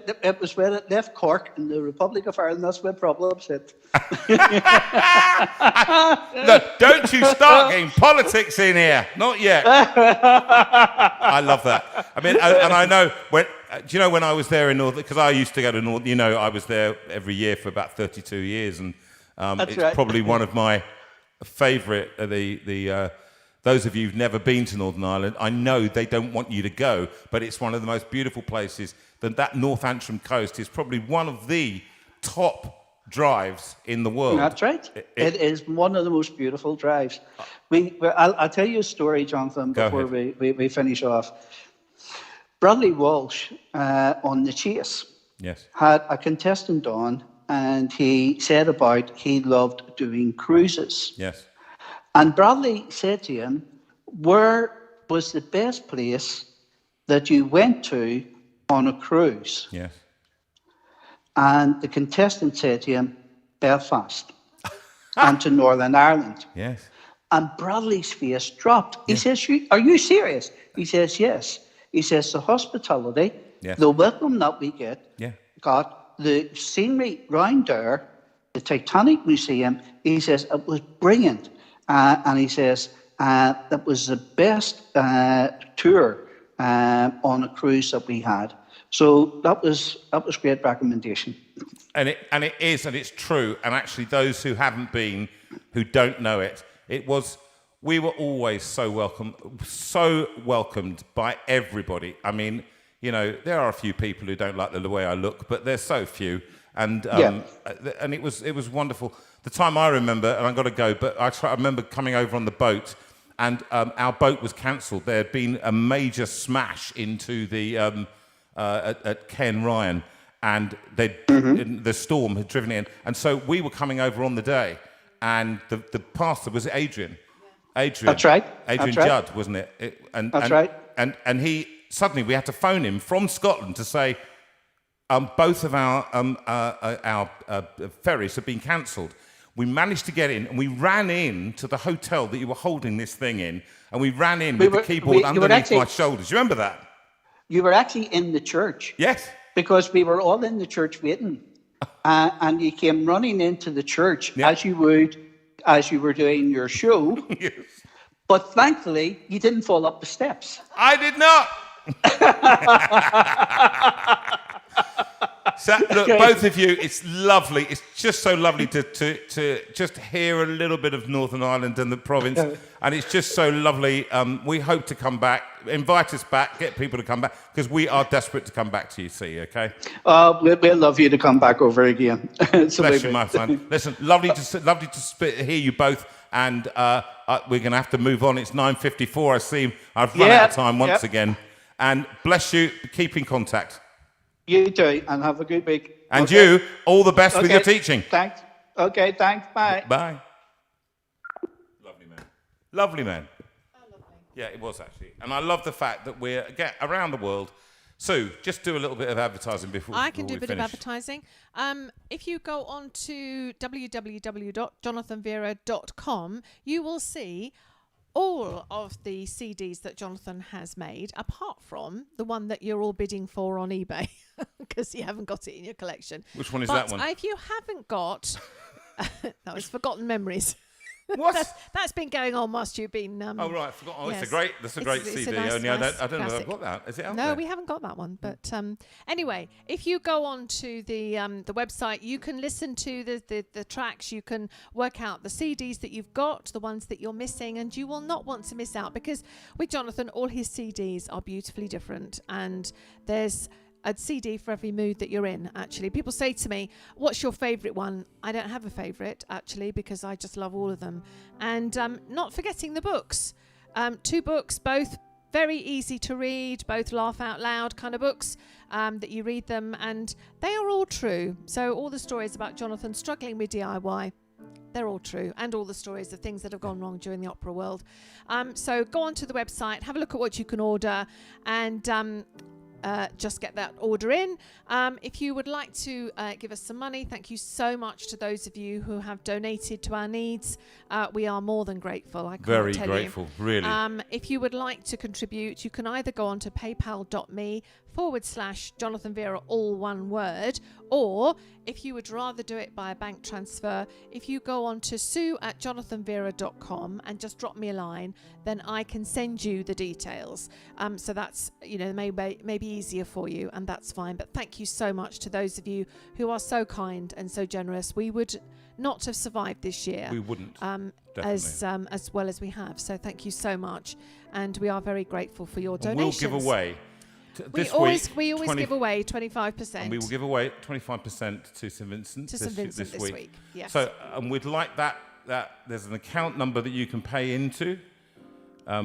it left Cork in the Republic of Ireland. That's where problems hit. Look, don't you start getting politics in here. Not yet. I love that. I mean, and I know when. Do you know when I was there in Northern? Because I used to go to Northern. I was there every year for about 32 years, and it's right. Probably one of my favourite. Those of you who've never been to Northern Ireland, I know they don't want you to go, but it's one of the most beautiful places. That North Antrim coast is probably one of the top drives in the world. That's right. It is one of the most beautiful drives. I'll tell you a story, Jonathan, before we finish off. Bradley Walsh on The Chase had a contestant on, and he said he loved doing cruises. Yes. And Bradley said to him, where was the best place that you went to on a cruise? Yes. And the contestant said to him, Belfast and to Northern Ireland. Yes. And Bradley's face dropped. He says, are you serious? He says, yes. He says, the hospitality, the welcome that we got, the scenery round there, the Titanic Museum, he says, it was brilliant. And he says, that was the best tour on a cruise that we had. So that was great recommendation. And it is, and it's true. And actually, those who haven't been, who don't know it, we were always so welcomed by everybody. I mean, you know, there are a few people who don't like the way I look, but there's so few. And and it was wonderful. The time I remember, and I've got to go, but I remember coming over on the boat, and our boat was cancelled. There had been a major smash into the at Ken Ryan, and the storm had driven in, and so we were coming over on the day, and the pastor was Adrian. That's right. Adrian Judd, wasn't it? That's right. And he suddenly we had to phone him from Scotland to say both of our ferries have been cancelled. We managed to get in, and we ran in to the hotel that you were holding this thing in, and we ran in with the keyboard underneath my shoulders. You remember that? You were actually in the church. Yes. Because we were all in the church waiting, and you came running into the church as you would as you were doing your show. Yes. But thankfully, you didn't fall up the steps. I did not. So, look, both of you, it's lovely. It's just so lovely to just hear a little bit of Northern Ireland and the province. And it's just so lovely. We hope to come back. Invite us back. Get people to come back. Because we are desperate to come back to you, see, okay? We'll love you to come back over again. Bless you, my friend. Listen, lovely to hear you both. And we're going to have to move on. It's 9:54. I see I've run out of time once again. And bless you. Keep in contact. You too, and have a good week. And you, all the best with your teaching. Thanks. Okay, thanks. Bye. Bye. Lovely man. Lovely man. Oh, lovely. Yeah, it was actually. And I love the fact that we're around the world. Sue, just do a little bit of advertising before I can do we a bit finish. of advertising. If you go on to www.jonathanvera.com, you will see all of the CDs that Jonathan has made, apart from the one that you're all bidding for on eBay, because you haven't got it in your collection. Which one is that one? If you haven't got... that was Forgotten Memories. What? That's been going on whilst you've been. Oh right, I forgot. Oh, yes. that's a great CD. It's a nice, Only nice I don't know if classic. I've got that. Is it out No, there? we haven't got that one. But anyway, if you go on to the website, you can listen to the tracks. You can work out the CDs that you've got, the ones that you're missing, and you will not want to miss out, because with Jonathan, all his CDs are beautifully different, and there's a CD for every mood that you're in, actually. People say to me, what's your favourite one? I don't have a favourite, actually, because I just love all of them. And not forgetting the books. 2 books, both very easy to read, both laugh out loud kind of books that you read them, and they are all true. So all the stories about Jonathan struggling with DIY, they're all true, and all the stories of things that have gone wrong during the opera world. So go onto the website, have a look at what you can order, and just get that order in. If you would like to give us some money, thank you so much to those of you who have donated to our needs. We are more than grateful. I can't Very tell grateful, you. really. If you would like to contribute, you can either go on to paypal.me/Jonathan Vera, all one word, or if you would rather do it by a bank transfer, if you go on to sue@jonathanvera.com and just drop me a line, then I can send you the details. So that's, maybe easier for you, and that's fine. But thank you so much to those of you who are so kind and so generous. We would not have survived this year. We wouldn't. As well as we have. So thank you so much, and we are very grateful for your donations. We'll give away. We always give away 25%. And we will give away 25% to St Vincent this week. Yes. So, and we'd like that there's an account number that you can pay into.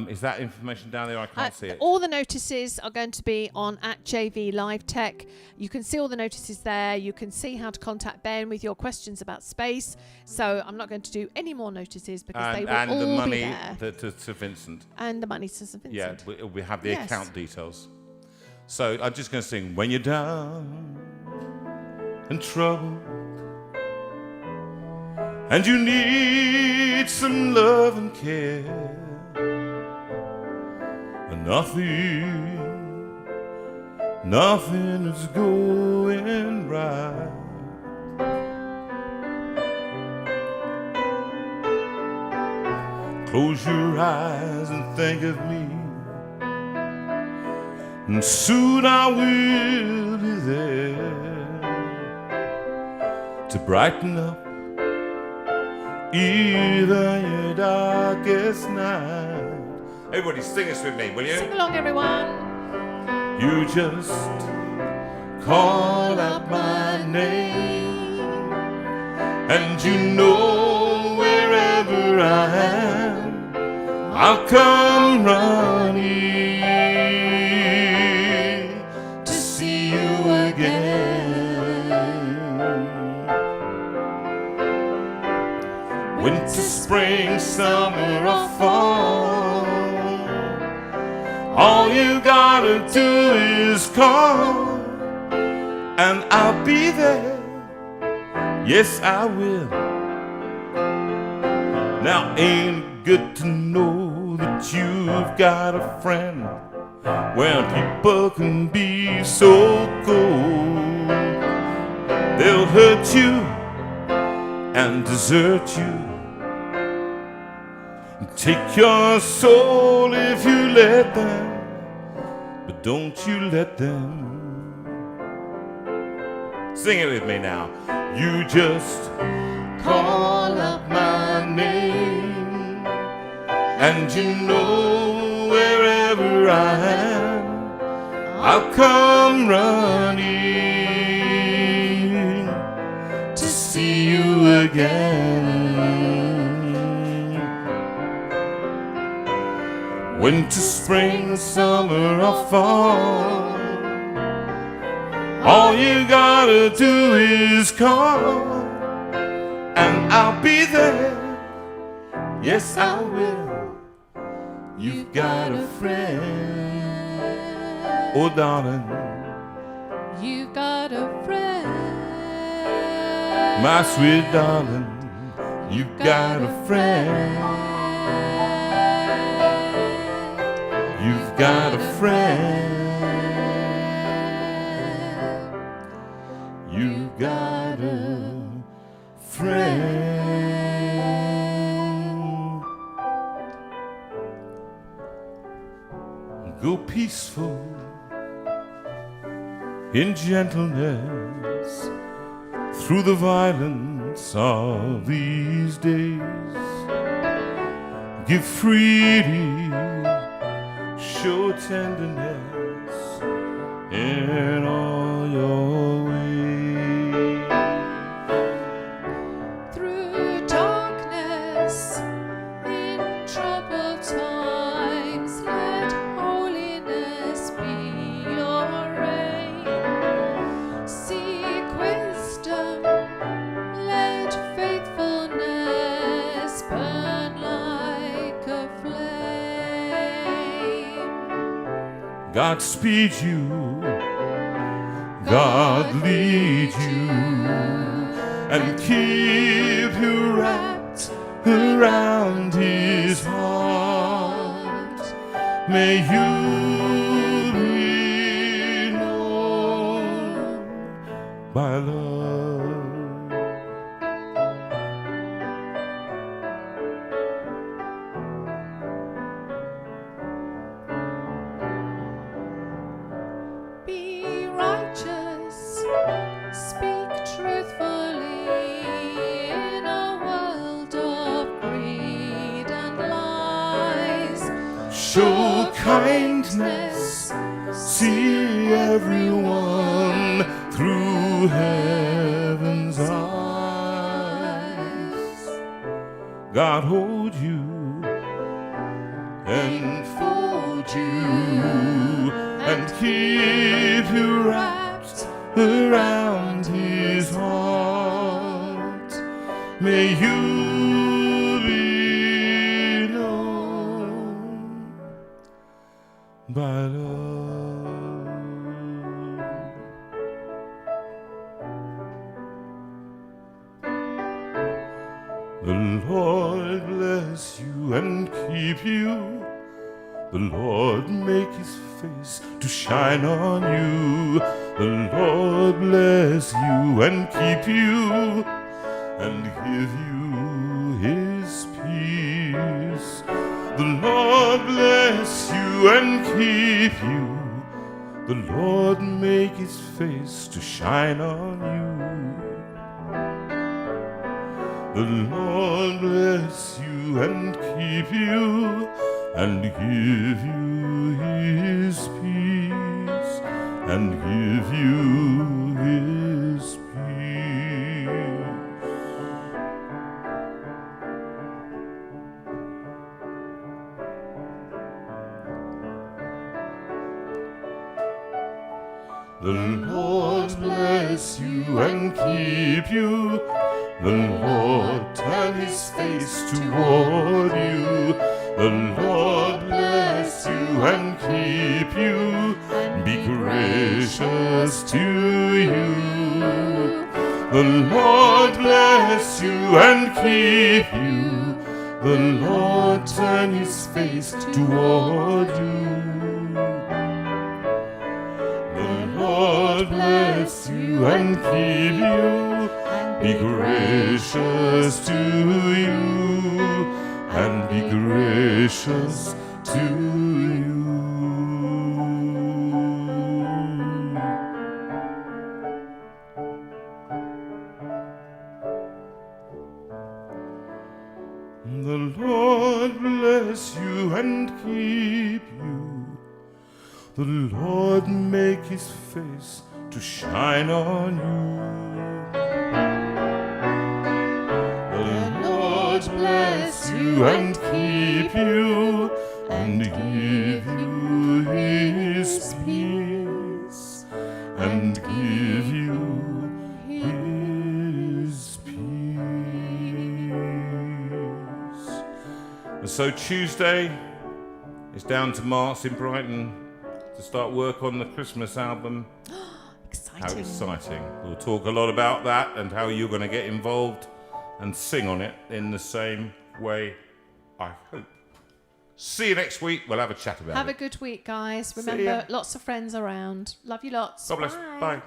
Is that information down there? I can't see it. All the notices are going to be on @JV Live Tech. You can see all the notices there. You can see how to contact Ben with your questions about space. So I'm not going to do any more notices, because they will all be there. And the money to St Vincent. And the money to St Vincent. Yeah, we have the account details. So I'm just going to sing, when you're down and troubled and you need some love and care, and nothing is going right. Close your eyes and think of me, and soon I will be there to brighten up even your darkest night. Everybody sing this with me, will you? Sing along, everyone. You just call out my name, and you know wherever I am, I'll come running to see you again. Winter, spring, summer, or fall, all you gotta do is call, and I'll be there. Yes, I will. Now ain't it good to know that you've got a friend when people can be so cold? They'll hurt you and desert you, take your soul if you let them, but don't you let them. Sing it with me now. You just call up my name, and you know wherever I am, I'll come running to see you again. Winter, spring, summer, or fall, all you gotta do is call, and I'll be there. Yes, I will. You've got a friend. Oh, darling, You've got a friend. my sweet darling, you've got a friend. You've got a friend. You've got a friend. Go peaceful in gentleness through the violence of these days. Give freely, show tenderness in all your ways. Through darkness, in troubled times, let holiness be your reign. Seek wisdom, let faithfulness burn like a flame. God speed you, God lead you, and keep you wrapped around his heart. May you be known by love. Be righteous, speak truthfully in a world of greed and lies. Show kindness, see everyone through heaven's eyes. God hold you and fold you and keep you wrapped around his heart. May you be known by love. and keep you. The Lord make his face to shine on you. The Lord bless you and keep you and give you his peace. The Lord bless you and keep you. The Lord make his face to shine on you. The Lord bless you and keep you and give you his peace and give you his peace. The Lord bless you and keep you. The Lord turn his face toward you. The Lord bless you and keep you. Be gracious to you. The Lord bless you and keep you. The Lord turn his face toward you. Lord bless you and keep you, be gracious to you, and be gracious to you. The Lord bless you and keep you. The Lord make his face to shine on you. The Lord bless you and keep you and give you his peace and give you his peace. And so Tuesday is down to Mark's in Brighton to start work on the Christmas album. Exciting. How exciting. We'll talk a lot about that and how you're going to get involved and sing on it in the same way, I hope. See you next week. We'll have a chat about it. Have a good week, guys. Remember, lots of friends around. Love you lots. God bless. Bye.